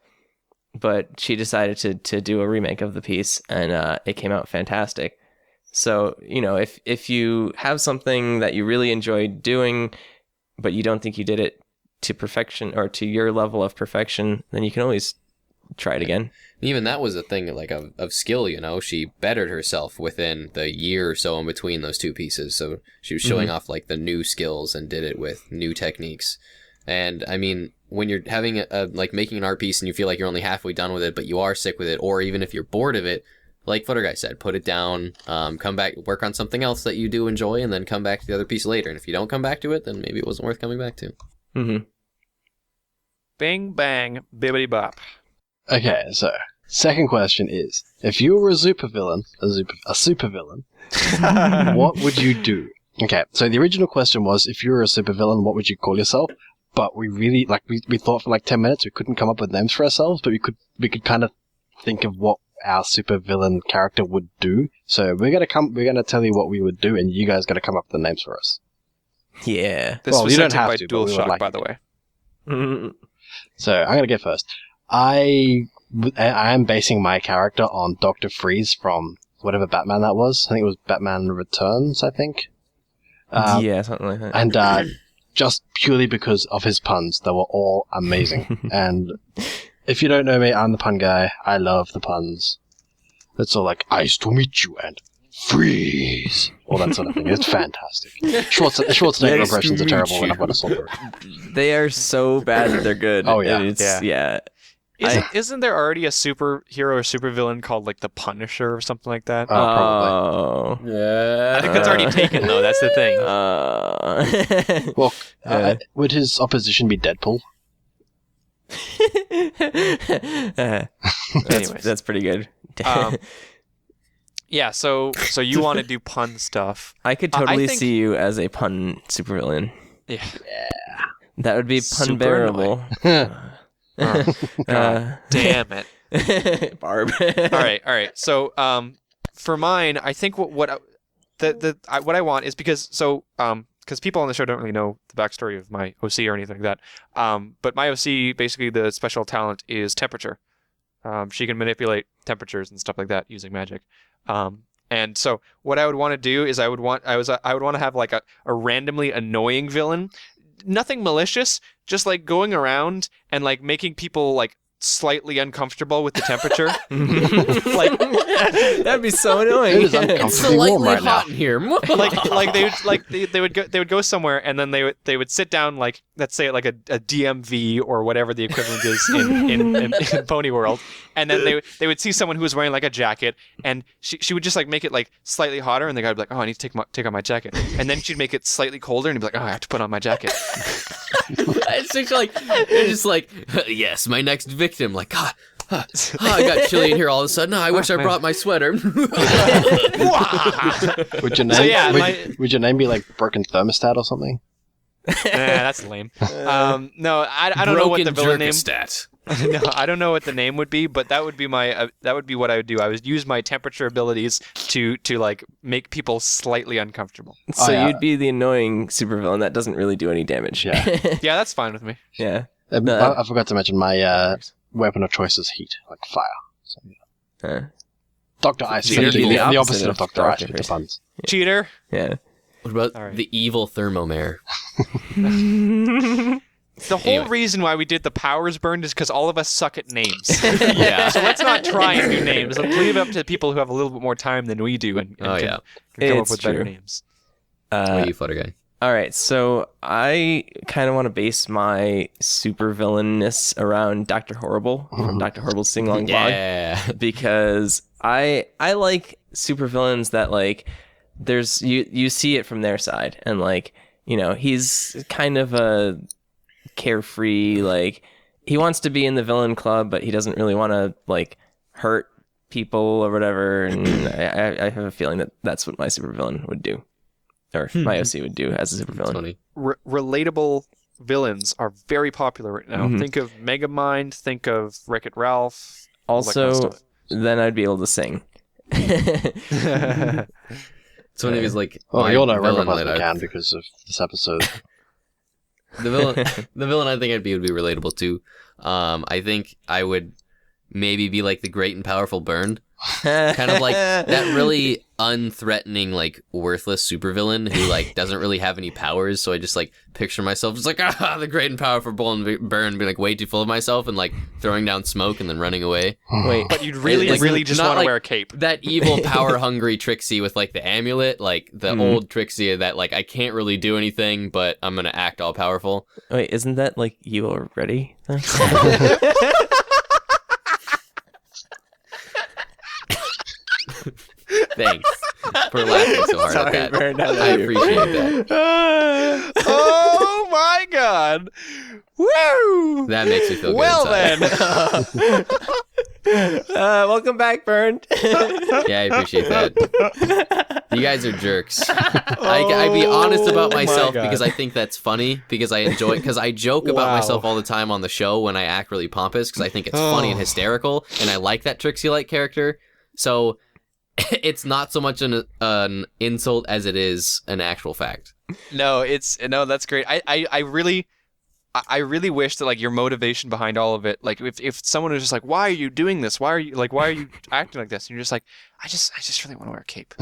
[SPEAKER 4] But she decided to do a remake of the piece, and it came out fantastic. So, you know, if you have something that you really enjoyed doing, but you don't think you did it to perfection or to your level of perfection, then you can always try it again.
[SPEAKER 2] Even that was a thing like of skill, you know? She bettered herself within the year or so in between those two pieces. So she was showing off like the new skills and did it with new techniques. And I mean, when you're having making an art piece and you feel like you're only halfway done with it, but you are sick with it, or even if you're bored of it, like Flutter Guy said, put it down, come back, work on something else that you do enjoy, and then come back to the other piece later. And if you don't come back to it, then maybe it wasn't worth coming back to.
[SPEAKER 4] Mm-hmm.
[SPEAKER 5] Bing, bang, bibbity bop.
[SPEAKER 3] Okay, so, second question is, if you were a supervillain, what would you do? Okay, so the original question was, if you were a supervillain, what would you call yourself? But we really, we thought for like 10 minutes, we couldn't come up with names for ourselves, but we could kind of think of what our supervillain character would do. So we're gonna tell you what we would do, and you guys gotta come up with the names for us.
[SPEAKER 4] Yeah.
[SPEAKER 5] This
[SPEAKER 3] Well,
[SPEAKER 5] was
[SPEAKER 3] you don't
[SPEAKER 5] sent in
[SPEAKER 3] have
[SPEAKER 5] by
[SPEAKER 3] to, but we would
[SPEAKER 5] DualShock,
[SPEAKER 3] like
[SPEAKER 5] by
[SPEAKER 3] you
[SPEAKER 5] the
[SPEAKER 3] to.
[SPEAKER 5] way.
[SPEAKER 4] Mm-hmm.
[SPEAKER 3] So I'm gonna go first. I am basing my character on Dr. Freeze from whatever Batman that was. I think it was Batman Returns, I think.
[SPEAKER 4] Yeah, something like that.
[SPEAKER 3] And just purely because of his puns. They were all amazing. And if you don't know me, I'm the pun guy. I love the puns. It's all like, "Ice to meet you," and "freeze." All that sort of thing. It's fantastic. Schwarzenegger
[SPEAKER 2] Nice to
[SPEAKER 3] impressions are
[SPEAKER 2] meet
[SPEAKER 3] terrible when
[SPEAKER 2] you.
[SPEAKER 3] I've got a sword.
[SPEAKER 4] They are so bad that they're good.
[SPEAKER 3] Oh, yeah.
[SPEAKER 4] Yeah.
[SPEAKER 5] Isn't there already a superhero or supervillain called like the Punisher or something like that?
[SPEAKER 3] Probably.
[SPEAKER 4] Oh.
[SPEAKER 2] Yeah.
[SPEAKER 5] I think that's already taken though. That's the thing.
[SPEAKER 3] Well,
[SPEAKER 4] Yeah.
[SPEAKER 3] would his opposition be Deadpool?
[SPEAKER 5] Anyways.
[SPEAKER 4] That's pretty good.
[SPEAKER 5] Yeah. So you want to do pun stuff?
[SPEAKER 4] I could
[SPEAKER 5] I
[SPEAKER 4] totally
[SPEAKER 5] think-
[SPEAKER 4] see you as a pun supervillain.
[SPEAKER 5] Yeah.
[SPEAKER 4] That would be pun
[SPEAKER 5] Super
[SPEAKER 4] bearable.
[SPEAKER 5] God damn it.
[SPEAKER 4] Barb.
[SPEAKER 5] All right. So, for mine, I think what I want is because people on the show don't really know the backstory of my OC or anything like that. But my OC, basically, the special talent is temperature. She can manipulate temperatures and stuff like that using magic. And so what I would want to do is I would want to have like a randomly annoying villain. Nothing malicious, just like going around and like making people like slightly uncomfortable with the temperature. Like
[SPEAKER 4] That'd be so annoying.
[SPEAKER 3] It is
[SPEAKER 2] It's
[SPEAKER 3] uncomfortably warm
[SPEAKER 2] slightly
[SPEAKER 3] right now.
[SPEAKER 2] hot in here.
[SPEAKER 5] they would go somewhere and then they would sit down, like, let's say at like a DMV or whatever the equivalent is in Pony World, and then they would see someone who was wearing like a jacket, and she would just like make it like slightly hotter, and the guy would be like, oh, I need to take off my jacket, and then she'd make it slightly colder, and he'd be like, oh, I have to put on my jacket.
[SPEAKER 2] It's just like, they're just like, yes, my next victim. Like, God, I got chilly in here all of a sudden. I wish I brought my sweater.
[SPEAKER 3] Would your name?
[SPEAKER 5] So, yeah,
[SPEAKER 3] would your name be like Broken Thermostat or something?
[SPEAKER 5] That's lame. No, I don't know what the villain name.
[SPEAKER 2] Stat.
[SPEAKER 5] No, I don't know what the name would be, but that would be that would be what I would do. I would use my temperature abilities to like make people slightly uncomfortable.
[SPEAKER 4] So
[SPEAKER 3] yeah.
[SPEAKER 4] you'd be the annoying supervillain that doesn't really do any damage.
[SPEAKER 3] Yeah.
[SPEAKER 5] Yeah, that's fine with me.
[SPEAKER 4] Yeah.
[SPEAKER 3] I forgot to mention my weapon of choice is heat, like fire. So,
[SPEAKER 4] Uh,
[SPEAKER 3] Dr. Ice,
[SPEAKER 5] Cheater.
[SPEAKER 3] the
[SPEAKER 4] The
[SPEAKER 3] opposite of Dr. Ice
[SPEAKER 4] Dr.
[SPEAKER 3] with the puns.
[SPEAKER 5] Cheater.
[SPEAKER 4] yeah.
[SPEAKER 2] What about
[SPEAKER 5] All right.
[SPEAKER 2] the evil thermomare?
[SPEAKER 5] The whole
[SPEAKER 2] Anyway.
[SPEAKER 5] reason why we did the powers burned is because all of us suck at names.
[SPEAKER 2] Yeah.
[SPEAKER 5] So let's not try and do names. Let's leave it up to people who have a little bit more time than we do and
[SPEAKER 2] Oh,
[SPEAKER 5] can
[SPEAKER 2] yeah.
[SPEAKER 5] come up
[SPEAKER 4] It's
[SPEAKER 5] with better
[SPEAKER 4] true.
[SPEAKER 5] names.
[SPEAKER 2] What are you, Flutter Guy?
[SPEAKER 4] All right, so I kind of want to base my supervillainness around Dr. Horrible from Dr. Horrible's Sing Along blog,
[SPEAKER 2] Yeah.
[SPEAKER 4] because I like supervillains that, like, there's you see it from their side, and, like, you know, he's kind of a carefree, like, he wants to be in the villain club, but he doesn't really want to, like, hurt people or whatever, and I have a feeling that that's what my supervillain would do. Or my OC would do as a
[SPEAKER 2] It's
[SPEAKER 4] supervillain.
[SPEAKER 2] funny.
[SPEAKER 5] Relatable villains are very popular right now.
[SPEAKER 4] Mhm.
[SPEAKER 5] Think of Megamind. Think of Wreck-It Ralph. all that kind of
[SPEAKER 4] Also,
[SPEAKER 5] stuff.
[SPEAKER 4] then I'd be able to sing.
[SPEAKER 2] It's funny because, like,
[SPEAKER 3] Well,
[SPEAKER 2] my
[SPEAKER 3] we all know
[SPEAKER 2] villain
[SPEAKER 3] River
[SPEAKER 2] that I-
[SPEAKER 3] can because of this episode.
[SPEAKER 2] the villain I think I'd be would be relatable to. I think I would maybe be like the great and powerful Burned. Kind of like that really unthreatening, like, worthless supervillain who, like, doesn't really have any powers. So I just, like, picture myself just like, the great and powerful Burn, being like way too full of myself and, like, throwing down smoke and then running away.
[SPEAKER 4] Wait,
[SPEAKER 5] But you'd really,
[SPEAKER 2] Like,
[SPEAKER 5] really just
[SPEAKER 2] not
[SPEAKER 5] want to
[SPEAKER 2] like-
[SPEAKER 5] wear a cape.
[SPEAKER 2] That evil, power hungry Trixie with, like, the amulet, like the old Trixie that, like, I can't really do anything, but I'm gonna act all powerful.
[SPEAKER 4] wait, isn't that like you already?
[SPEAKER 2] Thanks for laughing so hard
[SPEAKER 4] Sorry,
[SPEAKER 2] at that.
[SPEAKER 4] Burned, I love
[SPEAKER 2] I
[SPEAKER 4] you.
[SPEAKER 2] appreciate that.
[SPEAKER 5] Oh my god! Woo!
[SPEAKER 2] That makes me feel good
[SPEAKER 5] Well
[SPEAKER 2] inside.
[SPEAKER 5] then,
[SPEAKER 4] Welcome back, Burned.
[SPEAKER 2] Yeah, I appreciate that. You guys are jerks. I'd be honest about
[SPEAKER 5] Oh my
[SPEAKER 2] myself
[SPEAKER 5] God.
[SPEAKER 2] because I think that's funny, because I enjoy it, because I joke about
[SPEAKER 5] Wow.
[SPEAKER 2] myself all the time on the show when I act really pompous, because I think it's funny and hysterical, and I like that Trixie-like character. So it's not so much an insult as it is an actual fact.
[SPEAKER 5] no, that's great. I really wish that, like, your motivation behind all of it, like, if someone was just like, why are you doing this? Why are you acting like this? And you're just like, I just really want to wear a cape.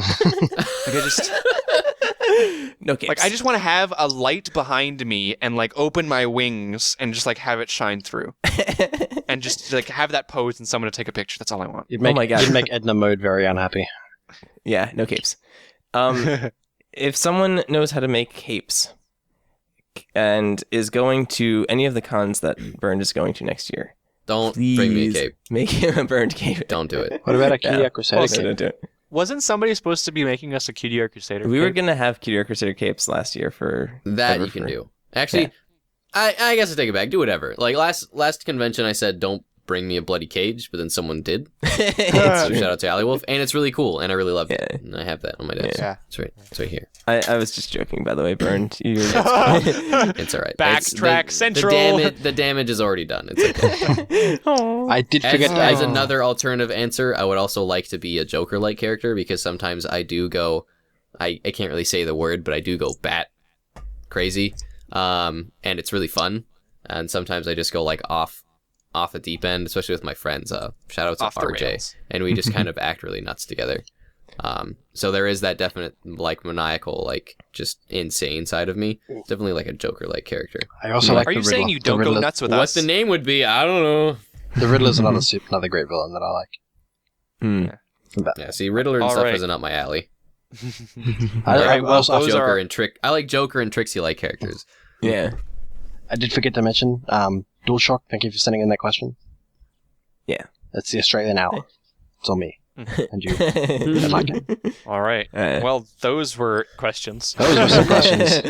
[SPEAKER 4] No capes.
[SPEAKER 5] Like, I just want to have a light behind me and, like, open my wings and just, like, have it shine through. And just, like, have that pose and someone to take a picture. That's all I want.
[SPEAKER 3] You'd make,
[SPEAKER 4] my God.
[SPEAKER 3] You'd make Edna Mode very unhappy.
[SPEAKER 4] Yeah, no capes. If someone knows how to make capes and is going to any of the cons that Burned is going to next year,
[SPEAKER 2] Don't
[SPEAKER 4] please
[SPEAKER 2] bring me a cape.
[SPEAKER 4] make him a Burned cape.
[SPEAKER 2] Don't do it.
[SPEAKER 3] What about a Cutie
[SPEAKER 4] Yeah.
[SPEAKER 3] Art Crusader
[SPEAKER 5] Also-
[SPEAKER 3] cape?
[SPEAKER 4] Don't do it.
[SPEAKER 5] Wasn't somebody supposed to be making us a Cutie Art Crusader?
[SPEAKER 4] We were
[SPEAKER 5] cape?
[SPEAKER 4] gonna have Cutie Art Crusader capes last year for
[SPEAKER 2] That you
[SPEAKER 4] Everfree.
[SPEAKER 2] can do. Actually,
[SPEAKER 4] Yeah.
[SPEAKER 2] I guess I take it back. Do whatever. Like last convention, I said don't bring me a bloody cage, but then someone did.
[SPEAKER 4] It's
[SPEAKER 2] So
[SPEAKER 4] true.
[SPEAKER 2] shout out to Alley Wolf, and it's really cool, and I really loved it.
[SPEAKER 4] Yeah.
[SPEAKER 2] And I have that on my desk.
[SPEAKER 5] Yeah.
[SPEAKER 2] It's right here.
[SPEAKER 4] I was just joking, by the way, Burned.
[SPEAKER 2] It's all right.
[SPEAKER 5] Backtrack
[SPEAKER 2] It's
[SPEAKER 5] Central.
[SPEAKER 2] The damage is already done. It's okay.
[SPEAKER 3] I did forget
[SPEAKER 2] As
[SPEAKER 3] to
[SPEAKER 2] another alternative answer, I would also like to be a Joker-like character, because sometimes I do go, I can't really say the word, but I do go bat crazy, and it's really fun. And sometimes I just go, like, off the deep end, especially with my friends. Shout out to
[SPEAKER 5] Off the
[SPEAKER 2] RJ,
[SPEAKER 5] rails.
[SPEAKER 2] and we just kind of act really nuts together. So there is that definite, like, maniacal, like, just insane side of me. It's definitely like a Joker-like character.
[SPEAKER 3] I also like
[SPEAKER 5] Are
[SPEAKER 3] the
[SPEAKER 5] you saying
[SPEAKER 3] Riddler.
[SPEAKER 5] you
[SPEAKER 3] The
[SPEAKER 5] don't go
[SPEAKER 3] Riddler-
[SPEAKER 5] nuts with
[SPEAKER 2] What
[SPEAKER 5] us?
[SPEAKER 2] the name would be, I don't know.
[SPEAKER 3] The Riddler's another great villain that I like.
[SPEAKER 4] Hmm.
[SPEAKER 3] From Batman.
[SPEAKER 2] Yeah, see, Riddler and
[SPEAKER 5] All
[SPEAKER 2] stuff
[SPEAKER 5] right.
[SPEAKER 2] isn't up my alley.
[SPEAKER 3] I
[SPEAKER 5] well, those
[SPEAKER 2] Joker
[SPEAKER 5] are-
[SPEAKER 2] and I like Joker and Trixie-like characters.
[SPEAKER 4] Yeah.
[SPEAKER 3] I did forget to mention, DualShock, thank you for sending in that question.
[SPEAKER 4] Yeah.
[SPEAKER 3] That's the Australian hour. It's on me. And you.
[SPEAKER 4] I
[SPEAKER 3] like it.
[SPEAKER 5] All right. Well, those were questions.
[SPEAKER 3] Those were some questions.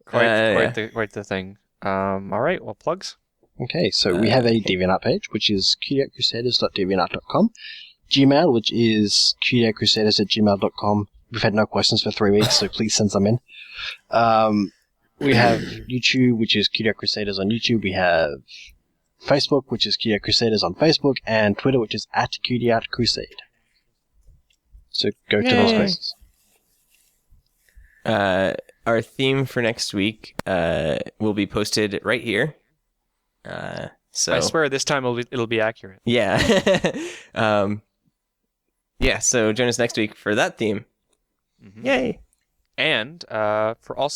[SPEAKER 5] Quite the thing. All right. Well, plugs.
[SPEAKER 3] Okay, so we have a DeviantArt page, which is cutieartcrusaders.deviantart.com. Gmail, which is cutieartcrusaders@gmail.com. We've had no questions for 3 weeks, so please send some in. We have YouTube, which is Cutie Art Crusaders on YouTube. We have Facebook, which is Cutie Art Crusaders on Facebook, and Twitter, which is @CutieArtCrusade. So go to those places.
[SPEAKER 4] Our theme for next week will be posted right here. So
[SPEAKER 5] I swear this time it'll be accurate.
[SPEAKER 4] yeah. Yeah, so join us next week for that theme.
[SPEAKER 5] Mm-hmm.
[SPEAKER 4] Yay.
[SPEAKER 5] And for a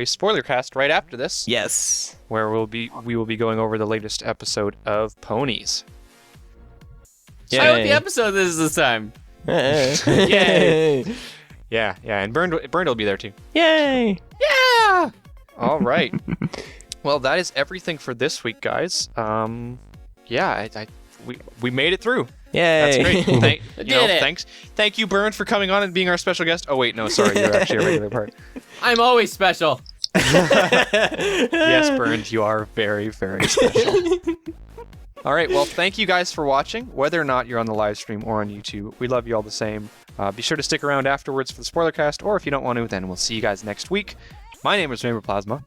[SPEAKER 5] Spoilercast right after this,
[SPEAKER 4] Yes.
[SPEAKER 5] where we will be going over the latest episode of Ponies.
[SPEAKER 2] I like the episode this time.
[SPEAKER 4] Yay.
[SPEAKER 5] Yeah, and Burned will be there too.
[SPEAKER 4] Yay.
[SPEAKER 2] Yeah!
[SPEAKER 5] All right. Well, that is everything for this week, guys. We made it through.
[SPEAKER 4] Yay.
[SPEAKER 5] That's great.
[SPEAKER 2] Did it.
[SPEAKER 5] Thanks. Thank you, Burn, for coming on and being our special guest. Oh wait, no, sorry, you're actually a regular part.
[SPEAKER 2] I'm always special.
[SPEAKER 5] Yes, Burn, you are very, very special. All right, well, thank you guys for watching, whether or not you're on the live stream or on YouTube. We love you all the same. Be sure to stick around afterwards for the Spoilercast, or if you don't want to, then we'll see you guys next week. My name is Rainbow Plasma.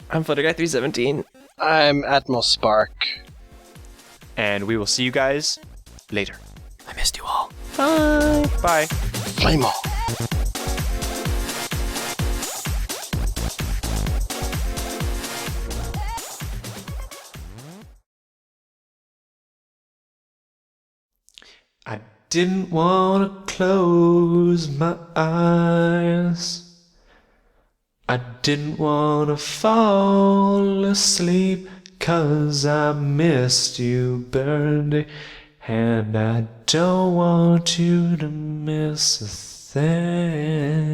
[SPEAKER 4] I'm FlutterGuy317.
[SPEAKER 3] I'm Atmos Spark.
[SPEAKER 5] And we will see you guys later.
[SPEAKER 2] I missed you all.
[SPEAKER 4] Bye.
[SPEAKER 5] Bye.
[SPEAKER 3] Flame on.
[SPEAKER 1] I didn't want to close my eyes. I didn't want to fall asleep 'cause I missed you, Birdie, and I don't want you to miss a thing.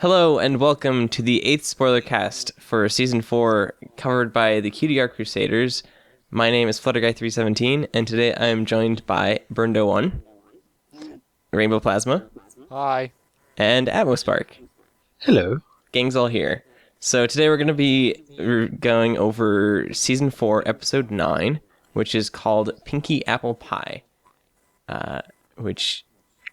[SPEAKER 4] Hello and welcome to the 8th Spoilercast for Season 4, covered by the Cutie Art Crusaders. My name is FlutterGuy317, and today I am joined by Burndo1, Rainbow Plasma,
[SPEAKER 5] Bye.
[SPEAKER 4] and Atmospark.
[SPEAKER 3] Hello.
[SPEAKER 4] Gang's all here. So today we're going to be going over Season 4, Episode 9, which is called Pinkie Apple Pie, which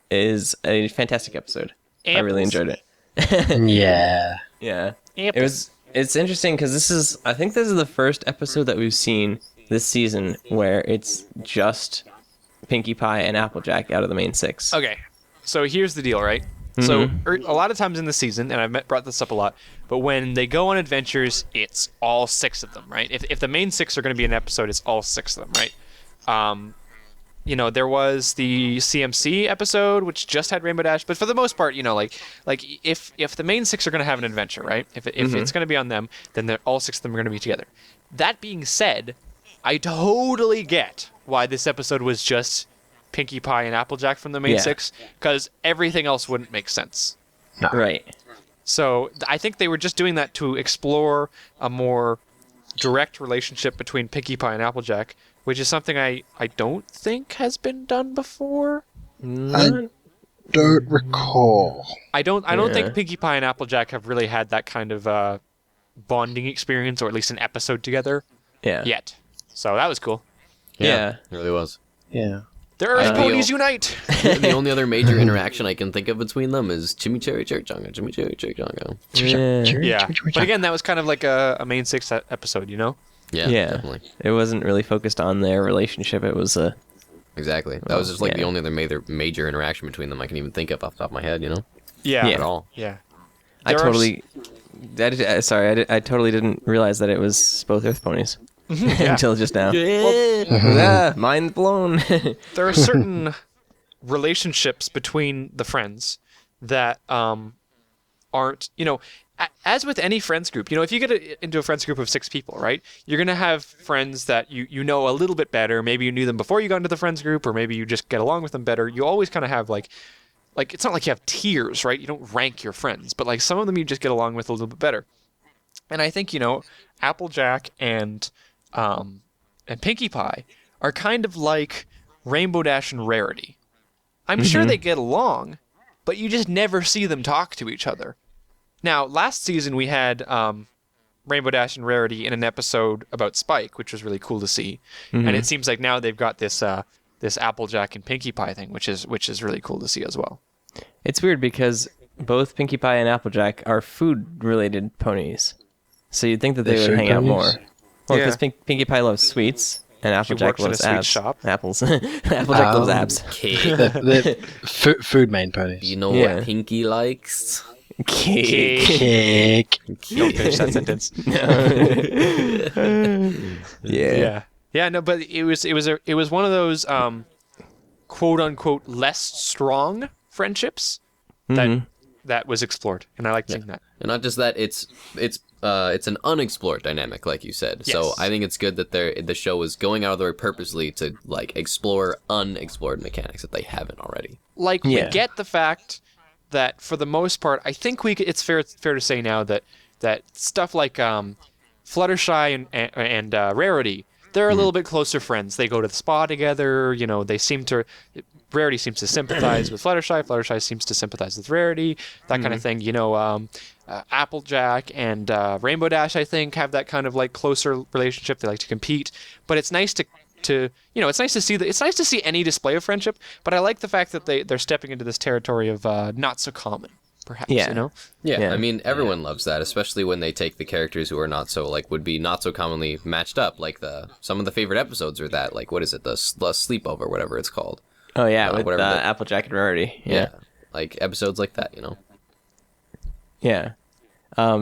[SPEAKER 4] is a fantastic episode. I really enjoyed it.
[SPEAKER 3] Yeah.
[SPEAKER 4] Yeah. It's interesting because I think this is the first episode that we've seen this season where it's just Pinkie Pie and Applejack out of the main 6.
[SPEAKER 5] Okay, so here's the deal, right? So a lot of times in the season, and I've brought this up a lot, but when they go on adventures, it's all 6 of them, right? If the main 6 are going to be an episode, it's all 6 of them, right? There was the CMC episode, which just had Rainbow Dash, but for the most part, like if the main 6 are going to have an adventure, right? If it's going to be on them, then all 6 of them are going to be together. That being said, I totally get why this episode was just Pinkie Pie and Applejack from the main 6, because everything else wouldn't make sense.
[SPEAKER 3] No.
[SPEAKER 4] Right.
[SPEAKER 5] So I think they were just doing that to explore a more direct relationship between Pinkie Pie and Applejack, which is something I don't think has been done before.
[SPEAKER 3] I don't recall.
[SPEAKER 5] I don't think Pinkie Pie and Applejack have really had that kind of bonding experience, or at least an episode together yet. So that was cool.
[SPEAKER 4] Yeah.
[SPEAKER 2] It really was.
[SPEAKER 3] Yeah.
[SPEAKER 5] The Earth Ponies unite!
[SPEAKER 2] The only other major interaction I can think of between them is Chimichurri Churchanga, Chimichurri Churchanga.
[SPEAKER 5] Yeah. But again, that was kind of like a main 6 episode, you know?
[SPEAKER 2] Yeah, definitely.
[SPEAKER 4] It wasn't really focused on their relationship. It was
[SPEAKER 2] Exactly. That was just like the only other major interaction between them I can even think of off the top of my head, you know?
[SPEAKER 5] Yeah.
[SPEAKER 2] At all.
[SPEAKER 5] Yeah.
[SPEAKER 4] I totally I totally didn't realize that it was both Earth ponies until just now. Mind blown.
[SPEAKER 5] There are certain relationships between the friends that aren't, as with any friends group, if you get into a friends group of 6 people, right, you're going to have friends that you know a little bit better. Maybe you knew them before you got into the friends group, or maybe you just get along with them better. You always kind of have like it's not like you have tiers, right? You don't rank your friends, but like some of them you just get along with a little bit better. And I think, Applejack and Pinkie Pie are kind of like Rainbow Dash and Rarity. I'm sure they get along, but you just never see them talk to each other. Now, last season we had Rainbow Dash and Rarity in an episode about Spike, which was really cool to see. And it seems like now they've got this Applejack and Pinkie Pie thing, which is really cool to see as well.
[SPEAKER 4] It's weird because both Pinkie Pie and Applejack are food-related ponies. So you'd think that they would hang out more. Well, because Pinkie Pie loves sweets, and Applejack loves abs.
[SPEAKER 5] Shop.
[SPEAKER 4] Apples. Applejack loves abs.
[SPEAKER 2] Cake.
[SPEAKER 3] The food main ponies.
[SPEAKER 2] You know what Pinkie likes?
[SPEAKER 4] Cake.
[SPEAKER 5] Don't finish that sentence. Yeah, no, but it was one of those quote unquote less strong friendships that was explored, and I like seeing that.
[SPEAKER 2] And not just that, it's an unexplored dynamic, like you said.
[SPEAKER 5] Yes.
[SPEAKER 2] So I think it's good that the show is going out of their way purposely to like explore unexplored mechanics that they haven't already.
[SPEAKER 5] Like we get the fact that for the most part, I think it's fair to say now that stuff like Fluttershy and Rarity, they're a little bit closer friends. They go to the spa together. Rarity seems to sympathize with Fluttershy. Fluttershy seems to sympathize with Rarity. That kind of thing. Applejack and Rainbow Dash, I think, have that kind of like closer relationship. They like to compete, but it's nice to it's nice to see any display of friendship. But I like the fact that they're stepping into this territory of not so common, perhaps.
[SPEAKER 2] Yeah, I mean, everyone loves that, especially when they take the characters who are would be not so commonly matched up. Like some of the favorite episodes are that, like, what is it, the sleepover, whatever it's called.
[SPEAKER 4] Oh yeah, with Applejack and Rarity. Yeah,
[SPEAKER 2] like episodes like that,
[SPEAKER 4] Yeah. I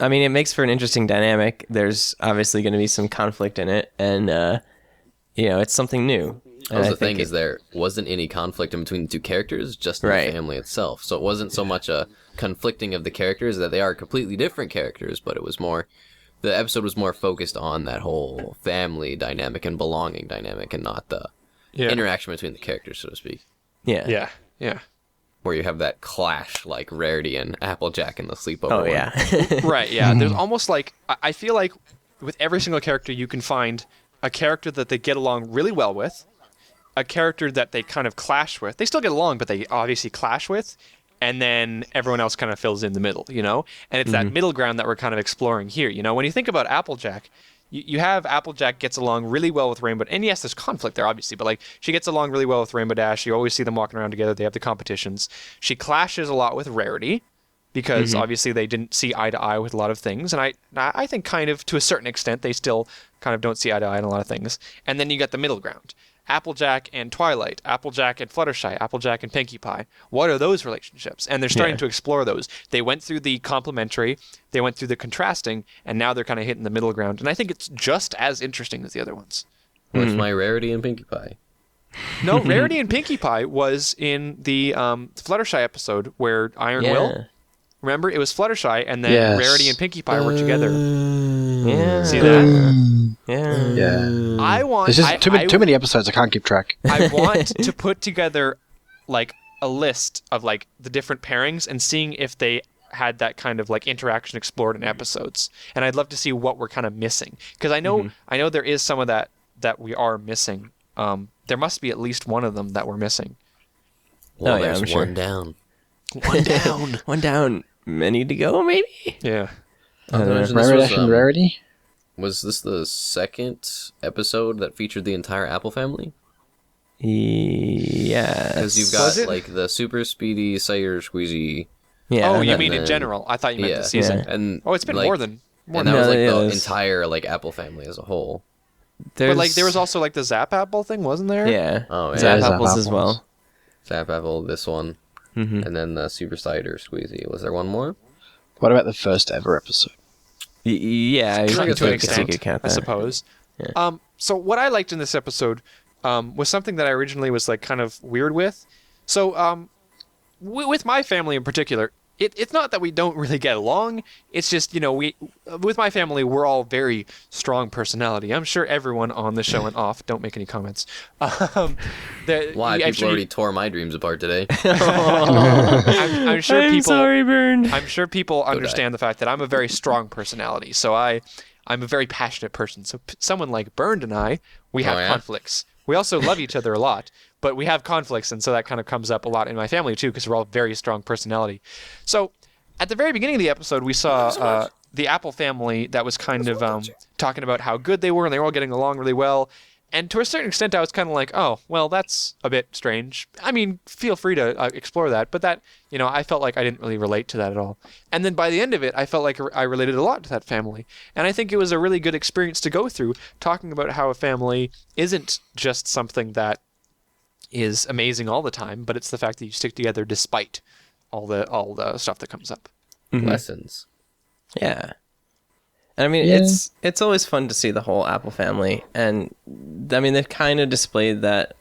[SPEAKER 4] mean, it makes for an interesting dynamic. There's obviously going to be some conflict in it, and it's something new.
[SPEAKER 2] The thing is, there wasn't any conflict in between the two characters, just in the family itself. So it wasn't so much a conflicting of the characters, that they are completely different characters, but it was more, the episode was more focused on that whole family dynamic and belonging dynamic, and not the interaction between the characters, so to speak.
[SPEAKER 5] Yeah.
[SPEAKER 2] Where you have that clash, like Rarity and Applejack in the sleepover.
[SPEAKER 4] Oh, yeah.
[SPEAKER 5] Right, yeah. There's almost like, I feel like with every single character, you can find a character that they get along really well with, a character that they kind of clash with. They still get along, but they obviously clash with, and then everyone else kind of fills in the middle, And it's that middle ground that we're kind of exploring here, When you think about Applejack, you have Applejack gets along really well with Rainbow, and yes, there's conflict there, obviously, but like she gets along really well with Rainbow Dash. You always see them walking around together. They have the competitions. She clashes a lot with Rarity, because obviously they didn't see eye to eye with a lot of things, and I think kind of to a certain extent they still kind of don't see eye to eye on a lot of things. And then you got the middle ground. Applejack and Twilight, Applejack and Fluttershy, Applejack and Pinkie Pie. What are those relationships? And they're starting to explore those. They went through the complementary, they went through the contrasting, and now they're kind of hitting the middle ground. And I think it's just as interesting as the other ones.
[SPEAKER 2] Where's my Rarity and Pinkie Pie?
[SPEAKER 5] No, Rarity and Pinkie Pie was in the Fluttershy episode where Iron Will. Remember, it was Fluttershy, and then Rarity and Pinkie Pie were together. See that?
[SPEAKER 3] Yeah.
[SPEAKER 5] I want.
[SPEAKER 3] There's just too many episodes. I can't keep track.
[SPEAKER 5] I want to put together like a list of like the different pairings and seeing if they had that kind of like interaction explored in episodes. And I'd love to see what we're kind of missing, because I know there is some of that we are missing. There must be at least one of them that we're missing.
[SPEAKER 2] Well, there's one down.
[SPEAKER 5] One down.
[SPEAKER 4] One down. Many to go, maybe?
[SPEAKER 5] Yeah.
[SPEAKER 3] Rarity?
[SPEAKER 2] Was this the second episode that featured the entire Apple family?
[SPEAKER 4] Yeah.
[SPEAKER 2] Because you've got like the super speedy cider squeezy.
[SPEAKER 4] Yeah.
[SPEAKER 5] Oh, you mean in general? I thought you meant the season.
[SPEAKER 2] Yeah. And
[SPEAKER 5] it's been more than.
[SPEAKER 2] And that was like the entire like Apple family as a whole.
[SPEAKER 5] But like there was also like the Zap Apple thing, wasn't there?
[SPEAKER 4] Yeah.
[SPEAKER 2] Oh, yeah.
[SPEAKER 4] Zap Apples as well.
[SPEAKER 2] Zap Apple, this one, and then the super cider squeezy. Was there one more?
[SPEAKER 3] What about the first ever episode?
[SPEAKER 4] Yeah, I
[SPEAKER 5] To an
[SPEAKER 4] guess you
[SPEAKER 5] extent,
[SPEAKER 4] could count
[SPEAKER 5] I
[SPEAKER 4] that.
[SPEAKER 5] suppose.
[SPEAKER 4] Yeah.
[SPEAKER 5] So what I liked in this episode was something that I originally was like kind of weird with. So with my family in particular, it's not that we don't really get along. It's just, with my family, we're all very strong personality. I'm sure everyone on the show and off, don't make any comments.
[SPEAKER 2] Why? People already tore my dreams apart today.
[SPEAKER 5] I'm sure
[SPEAKER 4] I'm
[SPEAKER 5] people.
[SPEAKER 4] sorry, Bern.
[SPEAKER 5] I'm sure people understand the fact that I'm a very strong personality. So I'm a very passionate person. So someone like Bernd and I, we have conflicts. We also love each other a lot, but we have conflicts, and so that kind of comes up a lot in my family too, because we're all very strong personality. So at the very beginning of the episode, we saw the Apple family that was kind of talking about how good they were, and they were all getting along really well. And to a certain extent, I was kind of like, oh, well, that's a bit strange. I mean, feel free to explore that. But that, I felt like I didn't really relate to that at all. And then by the end of it, I felt like I related a lot to that family. And I think it was a really good experience to go through, talking about how a family isn't just something that is amazing all the time, but it's the fact that you stick together despite all the stuff that comes up.
[SPEAKER 2] Lessons.
[SPEAKER 4] Yeah. And I mean, it's always fun to see the whole Apple family, and I mean, they've kind of displayed that.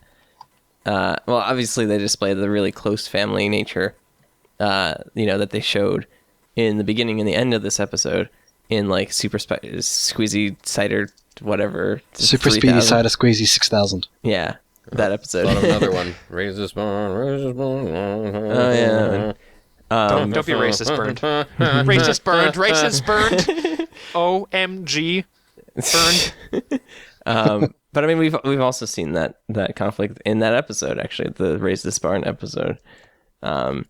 [SPEAKER 4] Well, obviously, they displayed the really close family nature, that they showed in the beginning and the end of this episode in like super squeezy cider, whatever.
[SPEAKER 3] Super speedy cider squeezy 6000.
[SPEAKER 4] Yeah, that episode.
[SPEAKER 2] Thought of another one. Raise this bar, raise this bar.
[SPEAKER 4] Oh yeah.
[SPEAKER 5] Don't be racist, Bernd. Racist, Bernd. Racist, Bernd. OMG, Bernd.
[SPEAKER 4] But I mean, we've also seen that conflict in that episode, actually, the Raise This Barn episode.
[SPEAKER 2] Yep.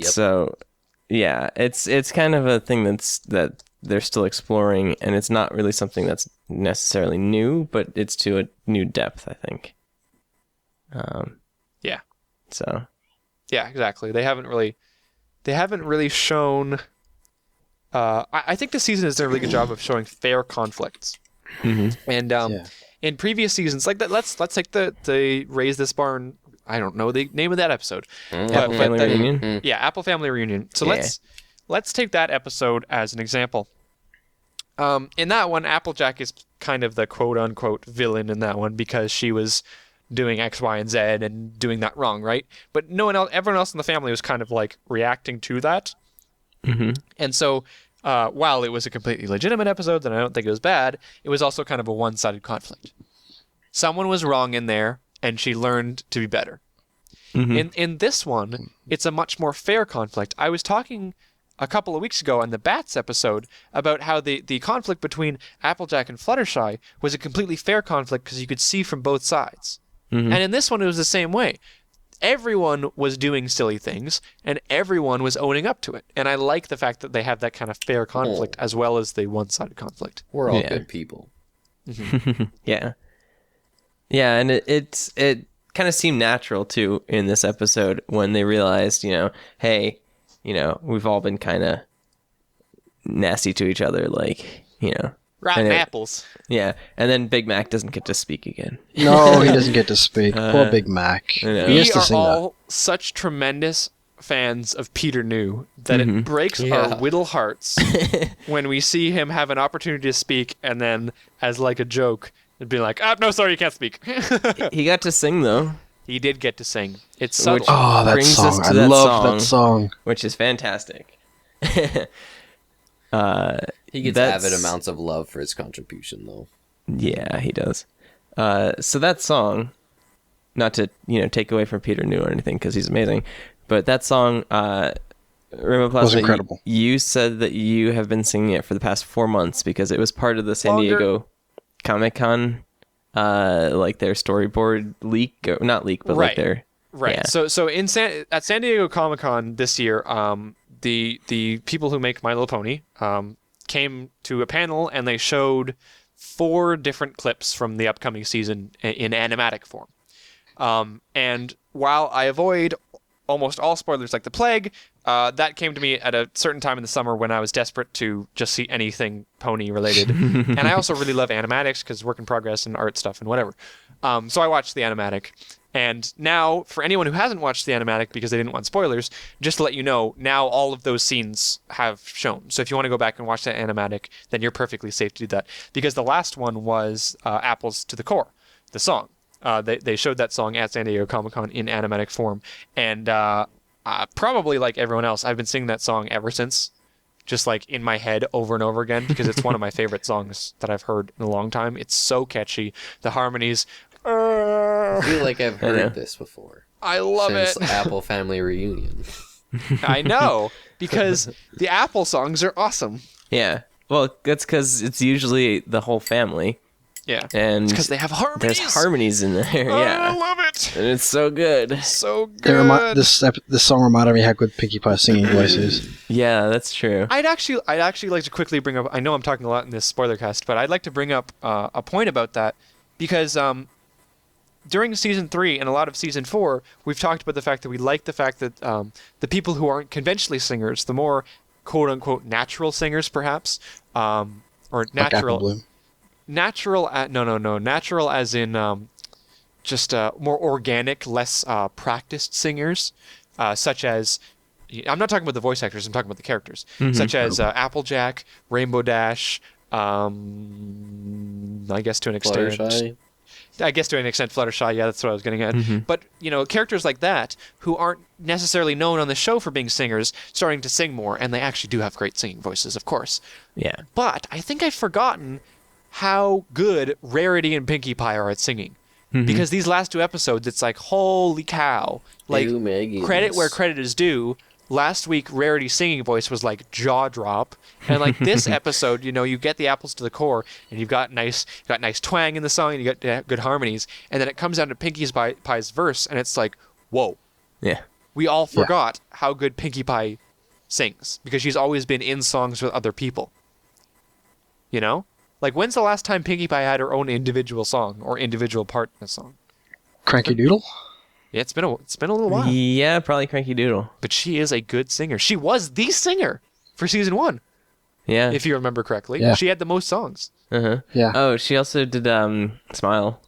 [SPEAKER 4] So, yeah, it's kind of a thing that they're still exploring, and it's not really something that's necessarily new, but it's to a new depth, I think.
[SPEAKER 5] Yeah.
[SPEAKER 4] So.
[SPEAKER 5] Yeah, exactly. They haven't really shown. I think this season has done a really good job of showing fair conflicts.
[SPEAKER 4] Mm-hmm.
[SPEAKER 5] And in previous seasons, like that, let's take the Raise This Barn. I don't know the name of that episode.
[SPEAKER 4] Apple Family Reunion.
[SPEAKER 5] Yeah, Apple Family Reunion. So
[SPEAKER 4] Yeah.
[SPEAKER 5] let's take that episode as an example. In that one, Applejack is kind of the quote unquote villain in that one because she was doing X, Y, and Z and doing that wrong, right? But everyone else in the family was kind of like reacting to that.
[SPEAKER 4] Mm-hmm.
[SPEAKER 5] And so, while it was a completely legitimate episode, then I don't think it was bad, it was also kind of a one-sided conflict. Someone was wrong in there, and she learned to be better.
[SPEAKER 4] Mm-hmm.
[SPEAKER 5] In this one, it's a much more fair conflict. I was talking a couple of weeks ago on the Bats episode about how the conflict between Applejack and Fluttershy was a completely fair conflict because you could see from both sides.
[SPEAKER 4] Mm-hmm.
[SPEAKER 5] And in this one, it was the same way. Everyone was doing silly things, and everyone was owning up to it. And I like the fact that they have that kind of fair conflict as well as the one-sided conflict.
[SPEAKER 2] We're all
[SPEAKER 4] Yeah.
[SPEAKER 2] good people.
[SPEAKER 4] Yeah. Yeah, and it kind of seemed natural, too, in this episode when they realized, hey, we've all been kind of nasty to each other, like,
[SPEAKER 5] Rotten
[SPEAKER 4] And it-
[SPEAKER 5] apples.
[SPEAKER 4] Yeah, and then Big Mac doesn't get to speak again.
[SPEAKER 3] No, he doesn't get to speak. Poor Big Mac.
[SPEAKER 4] know.
[SPEAKER 3] He
[SPEAKER 5] We
[SPEAKER 3] used to
[SPEAKER 5] are
[SPEAKER 3] sing
[SPEAKER 5] all such tremendous fans of Peter New that it breaks our little hearts when we see him have an opportunity to speak and then, as like a joke, it'd be like, no, sorry, you can't speak.
[SPEAKER 4] He got to sing, though,
[SPEAKER 5] He did get to sing. It's subtle.
[SPEAKER 4] Which-
[SPEAKER 3] that. Oh, that
[SPEAKER 4] Brings us
[SPEAKER 3] song.
[SPEAKER 4] to
[SPEAKER 3] I
[SPEAKER 4] that
[SPEAKER 3] love
[SPEAKER 4] song.
[SPEAKER 3] that song.
[SPEAKER 4] which is fantastic.
[SPEAKER 2] He gets
[SPEAKER 4] That's-
[SPEAKER 2] avid amounts of love for his contribution, though.
[SPEAKER 4] Yeah, he does. So that song, not to take away from Peter New or anything because he's amazing, but that song, Rainbow Plasma,
[SPEAKER 3] incredible.
[SPEAKER 4] You said that you have been singing it for the past 4 months because it was part of the San
[SPEAKER 5] Longer.
[SPEAKER 4] Diego Comic-Con, like their storyboard leak, or not leak, but like
[SPEAKER 5] Right.
[SPEAKER 4] their
[SPEAKER 5] Right.
[SPEAKER 4] Yeah.
[SPEAKER 5] So at San Diego Comic-Con this year, the people who make My Little Pony came to a panel and they showed 4 different clips from the upcoming season in animatic form. And while I avoid almost all spoilers like the plague, that came to me at a certain time in the summer when I was desperate to just see anything pony related. And I also really love animatics because work in progress and art stuff and whatever. So I watched the animatic. And now, for anyone who hasn't watched the animatic because they didn't want spoilers, just to let you know, now all of those scenes have shown. So if you want to go back and watch that animatic, then you're perfectly safe to do that. Because the last one was Apples to the Core, the song. They showed that song at San Diego Comic-Con in animatic form. And probably like everyone else, I've been singing that song ever since. Just like in my head over and over again, because it's one of my favorite songs that I've heard in a long time. It's so catchy. The harmonies...
[SPEAKER 2] I feel like I've heard this before.
[SPEAKER 5] I love
[SPEAKER 2] since
[SPEAKER 5] it.
[SPEAKER 2] Apple Family Reunion.
[SPEAKER 5] I know, because the Apple songs are awesome.
[SPEAKER 4] Yeah. Well, that's because it's usually the whole family.
[SPEAKER 5] Yeah.
[SPEAKER 4] And
[SPEAKER 5] because they have harmonies.
[SPEAKER 4] there's harmonies in there.
[SPEAKER 5] Oh,
[SPEAKER 4] Yeah.
[SPEAKER 5] I love it.
[SPEAKER 4] And it's so good.
[SPEAKER 5] So good.
[SPEAKER 3] This song reminded me how good Pinkie Pie's singing voice is.
[SPEAKER 4] Yeah, that's true.
[SPEAKER 5] I'd actually like to quickly bring up. I know I'm talking a lot in this Spoilercast, but I'd like to bring up a point about that because during season 3 and a lot of season 4, we've talked about the fact that we like the fact that the people who aren't conventionally singers, the more quote unquote natural singers, perhaps, or
[SPEAKER 3] Like
[SPEAKER 5] natural.
[SPEAKER 3] Apple Bloom.
[SPEAKER 5] Natural, natural as in just more organic, less practiced singers, such as, I'm not talking about the voice actors, I'm talking about the characters, such as Applejack, Rainbow Dash, I guess to an extent.
[SPEAKER 2] Fluttershy.
[SPEAKER 5] Fluttershy, yeah, that's what I was getting at. But, characters like that, who aren't necessarily known on the show for being singers, starting to sing more, and they actually do have great singing voices, of course.
[SPEAKER 4] Yeah.
[SPEAKER 5] But I think I've forgotten how good Rarity and Pinkie Pie are at singing. Because these last 2 episodes, it's like, holy cow. Like,
[SPEAKER 2] Ew, Maggie.
[SPEAKER 5] credit where credit is due. Last week, Rarity's singing voice was like jaw drop. And like this episode, you get the apples to the core, and you've got nice twang in the song, and you got good harmonies. And then it comes down to Pinkie Pie's verse, and it's like, whoa.
[SPEAKER 4] Yeah.
[SPEAKER 5] We all forgot how good Pinkie Pie sings, because she's always been in songs with other people. Like, when's the last time Pinkie Pie had her own individual song or individual part in a song?
[SPEAKER 3] Cranky Doodle?
[SPEAKER 5] Yeah, it's been a little while.
[SPEAKER 4] Yeah, probably Cranky Doodle.
[SPEAKER 5] But she is a good singer. She was the singer for season 1,
[SPEAKER 4] Yeah.
[SPEAKER 5] if you remember correctly.
[SPEAKER 3] Yeah.
[SPEAKER 5] She had the most songs.
[SPEAKER 4] Uh-huh.
[SPEAKER 3] Yeah.
[SPEAKER 4] Oh, she also did
[SPEAKER 3] She
[SPEAKER 4] Smile.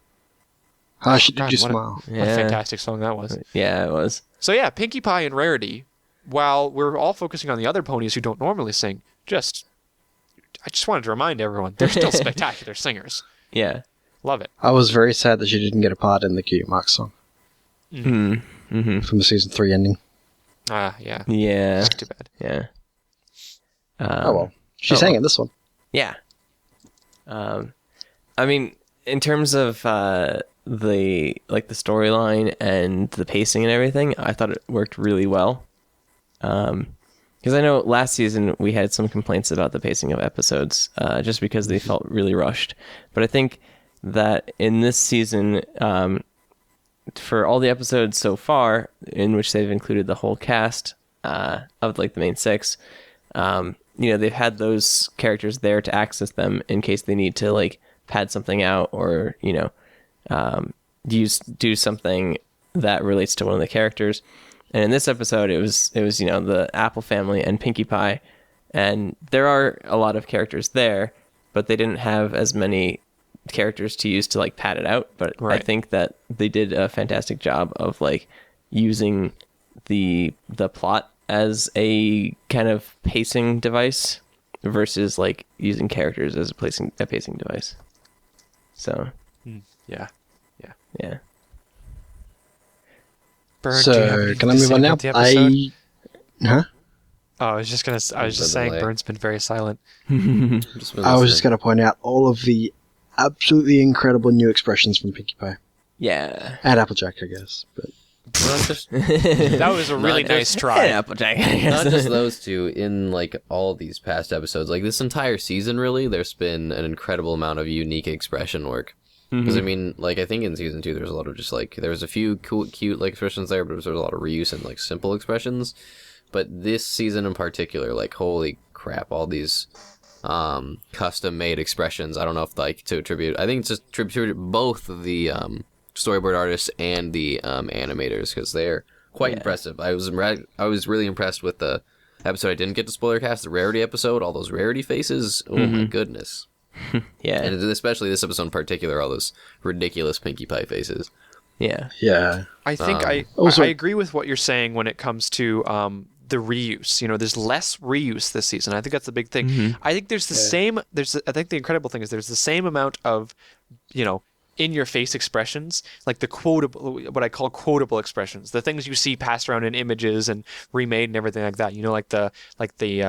[SPEAKER 3] did
[SPEAKER 5] God,
[SPEAKER 3] you
[SPEAKER 5] what a-
[SPEAKER 3] smile.
[SPEAKER 4] Yeah.
[SPEAKER 5] What a fantastic song that was.
[SPEAKER 4] Yeah, it was.
[SPEAKER 5] So yeah, Pinkie Pie and Rarity, while we're all focusing on the other ponies who don't normally sing, I just wanted to remind everyone, they're still spectacular singers.
[SPEAKER 4] Yeah.
[SPEAKER 5] Love it.
[SPEAKER 3] I was very sad that she didn't get a part in the Cutie Mark song
[SPEAKER 4] Mm-hmm.
[SPEAKER 3] from the season 3 ending.
[SPEAKER 5] Yeah.
[SPEAKER 4] Yeah.
[SPEAKER 5] It's too bad.
[SPEAKER 4] Yeah.
[SPEAKER 3] Oh well. She sang in this one.
[SPEAKER 4] Yeah. I mean, in terms of the storyline and the pacing and everything, I thought it worked really well. Because I know last season we had some complaints about the pacing of episodes, just because they felt really rushed. But I think that in this season, for all the episodes so far, in which they've included the whole cast of like the main 6, they've had those characters there to access them in case they need to like pad something out or do something that relates to one of the characters. And in this episode, it was the Apple family and Pinkie Pie, and there are a lot of characters there, but they didn't have as many characters to use to like pad it out. But
[SPEAKER 5] Right.
[SPEAKER 4] I think that they did a fantastic job of like using the plot as a kind of pacing device versus like using characters as a pacing device. So
[SPEAKER 5] Yeah.
[SPEAKER 4] yeah.
[SPEAKER 5] Bird, do you have
[SPEAKER 3] So,
[SPEAKER 5] anything
[SPEAKER 3] can I
[SPEAKER 5] to
[SPEAKER 3] move
[SPEAKER 5] say
[SPEAKER 3] on now?
[SPEAKER 5] about the episode?
[SPEAKER 3] Huh?
[SPEAKER 5] Oh, I was just saying,
[SPEAKER 2] delay.
[SPEAKER 5] Bird's been very silent.
[SPEAKER 3] I was just going to point out all of the absolutely incredible new expressions from Pinkie Pie.
[SPEAKER 4] Yeah.
[SPEAKER 3] And Applejack, I guess. But
[SPEAKER 5] That was a really
[SPEAKER 2] Not
[SPEAKER 5] nice
[SPEAKER 2] just-
[SPEAKER 5] try.
[SPEAKER 4] Applejack.
[SPEAKER 2] Not just those two. In like all these past episodes, like this entire season, really, there's been an incredible amount of unique expression work. Because I mean, like I think in season 2, there's a lot of just like there was a few cute like expressions there, but there was a lot of reuse and like simple expressions. But this season in particular, like holy crap, all these custom made expressions. I don't know if like to attribute. I think it's just attribute both the storyboard artists and the animators because they're quite impressive. I was really impressed with the episode I didn't get to Spoilercast, the Rarity episode. All those Rarity faces. Oh my goodness.
[SPEAKER 4] Yeah.
[SPEAKER 2] And especially this episode in particular, all those ridiculous Pinkie Pie faces.
[SPEAKER 4] Yeah.
[SPEAKER 3] Yeah.
[SPEAKER 5] I think
[SPEAKER 3] also-
[SPEAKER 5] I agree with what you're saying when it comes to the reuse. You know, there's less reuse this season. I think that's the big thing. I think there's the same. I think the incredible thing is there's the same amount of, you know, in your face expressions, like the quotable, what I call quotable expressions, the things you see passed around in images and remade and everything like that. You know, like the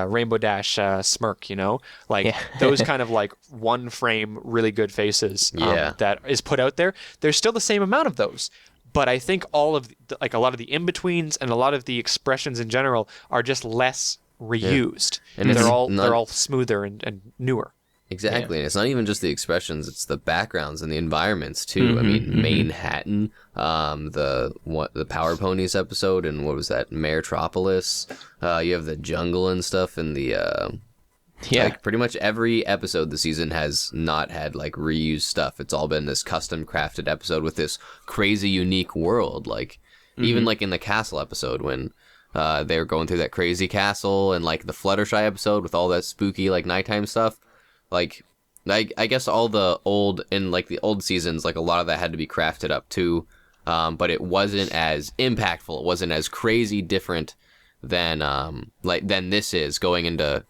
[SPEAKER 5] Rainbow Dash smirk. You know, like those kind of like one frame really good faces. That is put out there. There's still the same amount of those. But I think all of like a lot of the in-betweens and a lot of the expressions in general are just less reused.
[SPEAKER 2] And
[SPEAKER 5] they're all smoother and newer.
[SPEAKER 2] Exactly, and it's not even just the expressions; it's the backgrounds and the environments too. I mean, Manhattan, the Power Ponies episode, and what was that, Maretropolis? You have the jungle and stuff, and the like pretty much every episode this season has not had like reused stuff. It's all been this custom crafted episode with this crazy unique world. Like even like in the castle episode when they were going through that crazy castle, and like the Fluttershy episode with all that spooky like nighttime stuff. Like, I guess all the old, in like the old seasons, like a lot of that had to be crafted up too, but it wasn't as impactful. It wasn't as crazy different than this is going into,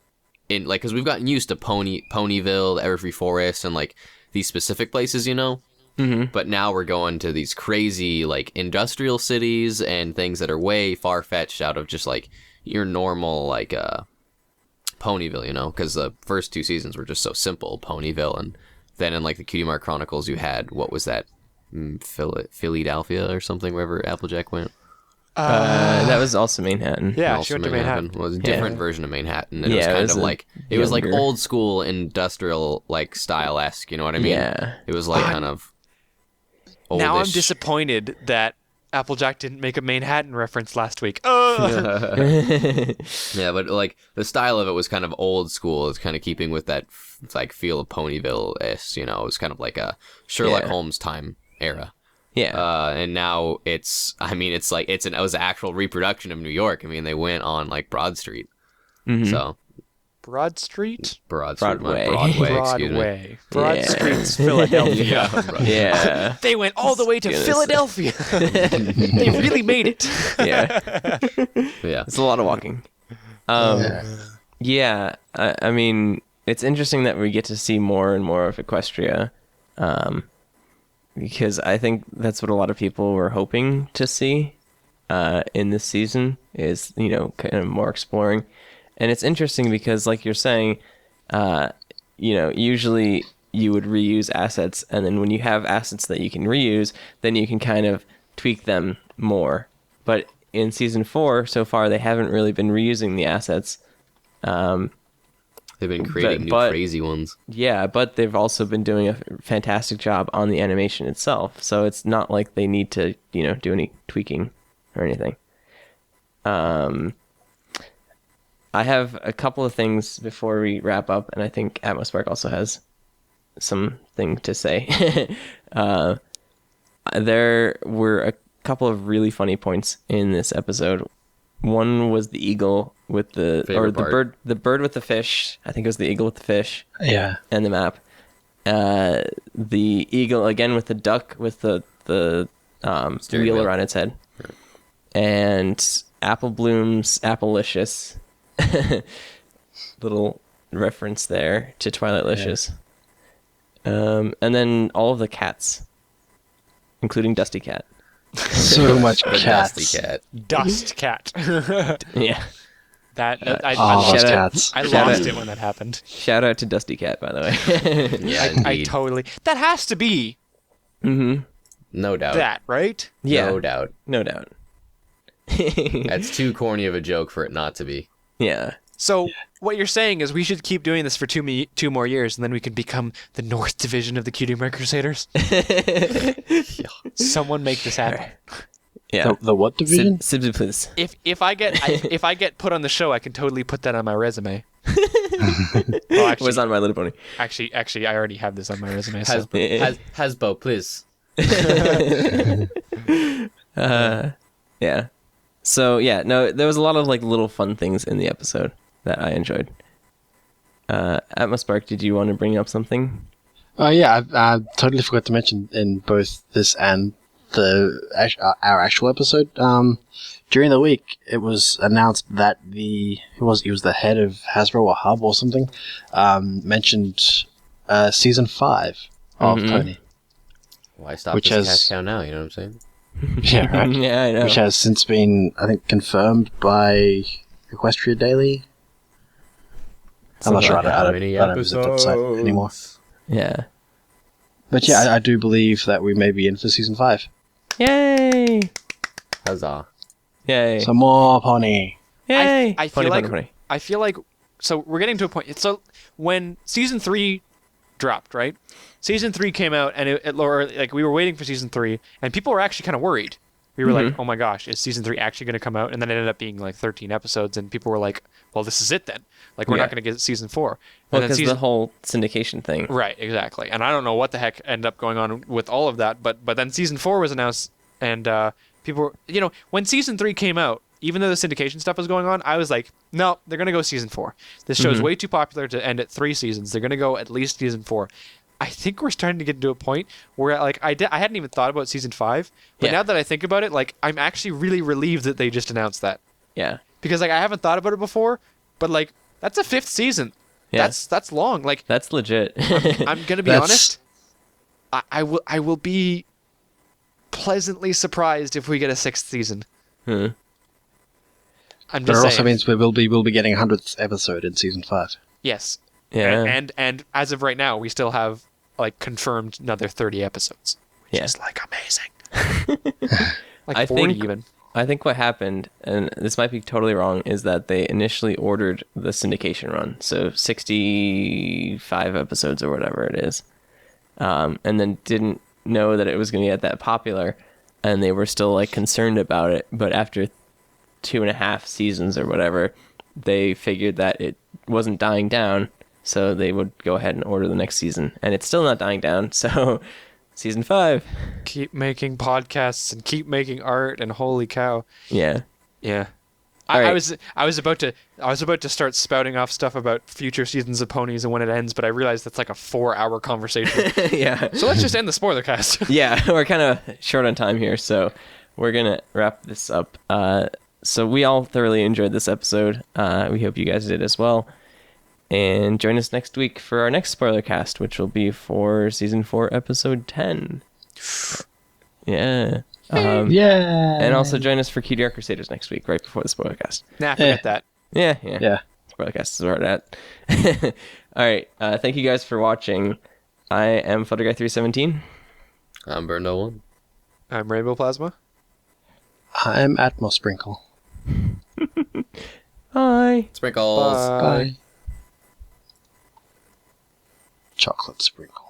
[SPEAKER 2] because we've gotten used to Ponyville, the Everfree Forest, and like these specific places, you know. But now we're going to these crazy like industrial cities and things that are way far fetched out of just like your normal like Ponyville, you know, because the first two seasons were just so simple, Ponyville, and then in like the Cutie Art Chronicles you had, what was that, Philadelphia or something, wherever Applejack went.
[SPEAKER 4] That was also Manhattan.
[SPEAKER 5] Yeah, she went to Manhattan.
[SPEAKER 2] It was a different version of Manhattan, and
[SPEAKER 4] Yeah,
[SPEAKER 2] it
[SPEAKER 4] it
[SPEAKER 2] was
[SPEAKER 4] was
[SPEAKER 2] kind of like it was like
[SPEAKER 4] younger.
[SPEAKER 2] old school industrial like style-esque, you know what I mean?
[SPEAKER 4] Yeah.
[SPEAKER 2] It was like kind of oldish.
[SPEAKER 5] Now I'm disappointed that Applejack didn't make a Manhattan reference last week.
[SPEAKER 2] Yeah, but like the style of it was kind of old school. It's kind of keeping with that like feel of Ponyville-esque, you know. It was kind of like a Sherlock Holmes time era.
[SPEAKER 4] Yeah.
[SPEAKER 2] And now it was an actual reproduction of New York. I mean, they went on like Broad Street. So
[SPEAKER 5] Broad Street?
[SPEAKER 4] Broadway.
[SPEAKER 2] Excuse me.
[SPEAKER 5] Broad Street's Philadelphia.
[SPEAKER 4] Yeah.
[SPEAKER 5] They went all the way to Philadelphia. They really made it.
[SPEAKER 4] Yeah.
[SPEAKER 2] Yeah.
[SPEAKER 4] It's a lot of walking. Yeah. I mean, it's interesting that we get to see more and more of Equestria, because I think that's what a lot of people were hoping to see in this season is, you know, kind of more exploring. And it's interesting because, like you're saying, you know, usually you would reuse assets, and then when you have assets that you can reuse, then you can kind of tweak them more. But in season 4, so far, they haven't really been reusing the assets.
[SPEAKER 2] They've been creating new crazy ones.
[SPEAKER 4] Yeah, but they've also been doing a fantastic job on the animation itself. So it's not like they need to, you know, do any tweaking or anything. I have a couple of things before we wrap up, and I think Atmospark also has something to say. There were a couple of really funny points in this episode. One was the eagle with the bird with the fish. I think it was the eagle with the fish.
[SPEAKER 3] Yeah.
[SPEAKER 4] And the map. The eagle again with the duck with the wheel around its head. And Apple Bloom's Applelicious. Little reference there to Twilighticious. And then all of the cats, including Dusty Cat.
[SPEAKER 3] So much cats.
[SPEAKER 2] Dusty Cat.
[SPEAKER 5] Dust Cat.
[SPEAKER 4] Yeah.
[SPEAKER 5] I
[SPEAKER 3] those
[SPEAKER 4] shout out-
[SPEAKER 3] cats.
[SPEAKER 5] I
[SPEAKER 4] shout
[SPEAKER 5] lost
[SPEAKER 4] out-
[SPEAKER 5] it when that happened.
[SPEAKER 4] Shout out to Dusty Cat, by the way.
[SPEAKER 2] Yeah,
[SPEAKER 5] I
[SPEAKER 2] indeed.
[SPEAKER 5] totally. That has to be
[SPEAKER 4] Mm-hmm.
[SPEAKER 2] No doubt.
[SPEAKER 5] that, right?
[SPEAKER 4] Yeah.
[SPEAKER 2] No doubt.
[SPEAKER 4] No doubt.
[SPEAKER 2] That's too corny of a joke for it not to be.
[SPEAKER 4] Yeah.
[SPEAKER 5] So what you're saying is we should keep doing this for two more years, and then we can become the North Division of the Cutie Art Crusaders. Someone make this happen.
[SPEAKER 4] Yeah.
[SPEAKER 3] The what division?
[SPEAKER 4] Sibsy, please.
[SPEAKER 5] If I get put on the show, I can totally put that on my resume. Well,
[SPEAKER 4] Was on My Little Pony.
[SPEAKER 5] actually, I already have this on my resume. So.
[SPEAKER 2] Hasbo, please.
[SPEAKER 4] Yeah. So yeah, no, there was a lot of like little fun things in the episode that I enjoyed. Atmospark, did you want to bring up something?
[SPEAKER 3] Oh yeah, I totally forgot to mention in both this and our actual episode, during the week it was announced that he was the head of Hasbro or Hub or something, mentioned season 5 of Pony.
[SPEAKER 2] Why stop
[SPEAKER 3] Which
[SPEAKER 2] this
[SPEAKER 3] has-
[SPEAKER 2] cash cow now? You know what I'm saying?
[SPEAKER 3] Yeah, right.
[SPEAKER 4] Yeah, I know.
[SPEAKER 3] Which has since been, I think, confirmed by Equestria Daily. I'm not sure. I
[SPEAKER 2] How
[SPEAKER 3] don't
[SPEAKER 2] many
[SPEAKER 3] visit that site anymore.
[SPEAKER 4] Yeah.
[SPEAKER 3] But yeah, I do believe that we may be in for season 5.
[SPEAKER 4] Yay!
[SPEAKER 2] Huzzah.
[SPEAKER 4] Yay!
[SPEAKER 3] Some more Pony.
[SPEAKER 4] Yay!
[SPEAKER 5] I feel
[SPEAKER 4] Funny,
[SPEAKER 5] like
[SPEAKER 4] funny, funny.
[SPEAKER 5] I feel like so we're getting to a point. So when season 3 dropped, right? Season 3 came out, and we were waiting for season 3, and people were actually kind of worried. We were like, "Oh my gosh, is season 3 actually going to come out?" And then it ended up being like 13 episodes, and people were like, "Well, this is it then. Like, we're not going to get season 4."
[SPEAKER 4] Well,
[SPEAKER 5] And then
[SPEAKER 4] because the whole syndication thing.
[SPEAKER 5] right, exactly. And I don't know what the heck ended up going on with all of that, but then season 4 was announced, and people were, when season 3 came out, even though the syndication stuff was going on, I was like, no, they're going to go season 4. This show's way too popular to end at 3 seasons. They're going to go at least season 4. I think we're starting to get to a point where, like, I hadn't even thought about season 5, but now that I think about it, like, I'm actually really relieved that they just announced that.
[SPEAKER 4] Yeah.
[SPEAKER 5] Because, like, I haven't thought about it before, but, like, that's a 5th season.
[SPEAKER 4] Yeah.
[SPEAKER 5] That's long. Like,
[SPEAKER 4] That's legit.
[SPEAKER 5] I'm going to be honest. I will be pleasantly surprised if we get a 6th season.
[SPEAKER 4] Hmm.
[SPEAKER 5] I'm
[SPEAKER 3] But
[SPEAKER 5] just
[SPEAKER 3] it
[SPEAKER 5] saying.
[SPEAKER 3] also means we'll be getting 100th episode in season 5.
[SPEAKER 5] Yes.
[SPEAKER 4] Yeah.
[SPEAKER 5] And as of right now, we still have like confirmed another 30 episodes. Which
[SPEAKER 4] Yeah.
[SPEAKER 5] is like amazing. Like
[SPEAKER 4] I
[SPEAKER 5] 40
[SPEAKER 4] think-
[SPEAKER 5] even.
[SPEAKER 4] I think what happened, and this might be totally wrong, is that they initially ordered the syndication run, so 65 episodes or whatever it is, and then didn't know that it was going to get that popular, and they were still like concerned about it. But after 2.5 seasons or whatever, they figured that it wasn't dying down, so they would go ahead and order the next season, and it's still not dying down. So season 5,
[SPEAKER 5] Keep making podcasts and keep making art, and holy cow.
[SPEAKER 4] yeah.
[SPEAKER 5] Yeah.
[SPEAKER 4] All
[SPEAKER 5] I
[SPEAKER 4] right.
[SPEAKER 5] was about to start spouting off stuff about future seasons of Ponies and when it ends, but I realized that's like a 4-hour conversation.
[SPEAKER 4] Yeah.
[SPEAKER 5] So let's just end the spoiler cast.
[SPEAKER 4] Yeah, we're kind of short on time here, so we're gonna wrap this up. So we all thoroughly enjoyed this episode. We hope you guys did as well. And join us next week for our next spoiler cast, which will be for season 4, episode 10. Yeah.
[SPEAKER 3] Yeah.
[SPEAKER 4] And also join us for Cutie Art Crusaders next week, right before the spoiler cast.
[SPEAKER 5] Nah, forget that.
[SPEAKER 4] Yeah.
[SPEAKER 3] Yeah.
[SPEAKER 4] Spoilercast is where we're at. All right. Thank you guys for watching. I am FlutterGuy317.
[SPEAKER 2] I'm Burned01.
[SPEAKER 5] I'm Rainbow Plasma.
[SPEAKER 3] I'm Atmos Sprinkle.
[SPEAKER 4] Bye.
[SPEAKER 2] Sprinkles.
[SPEAKER 5] Bye.
[SPEAKER 3] Chocolate Sprinkle.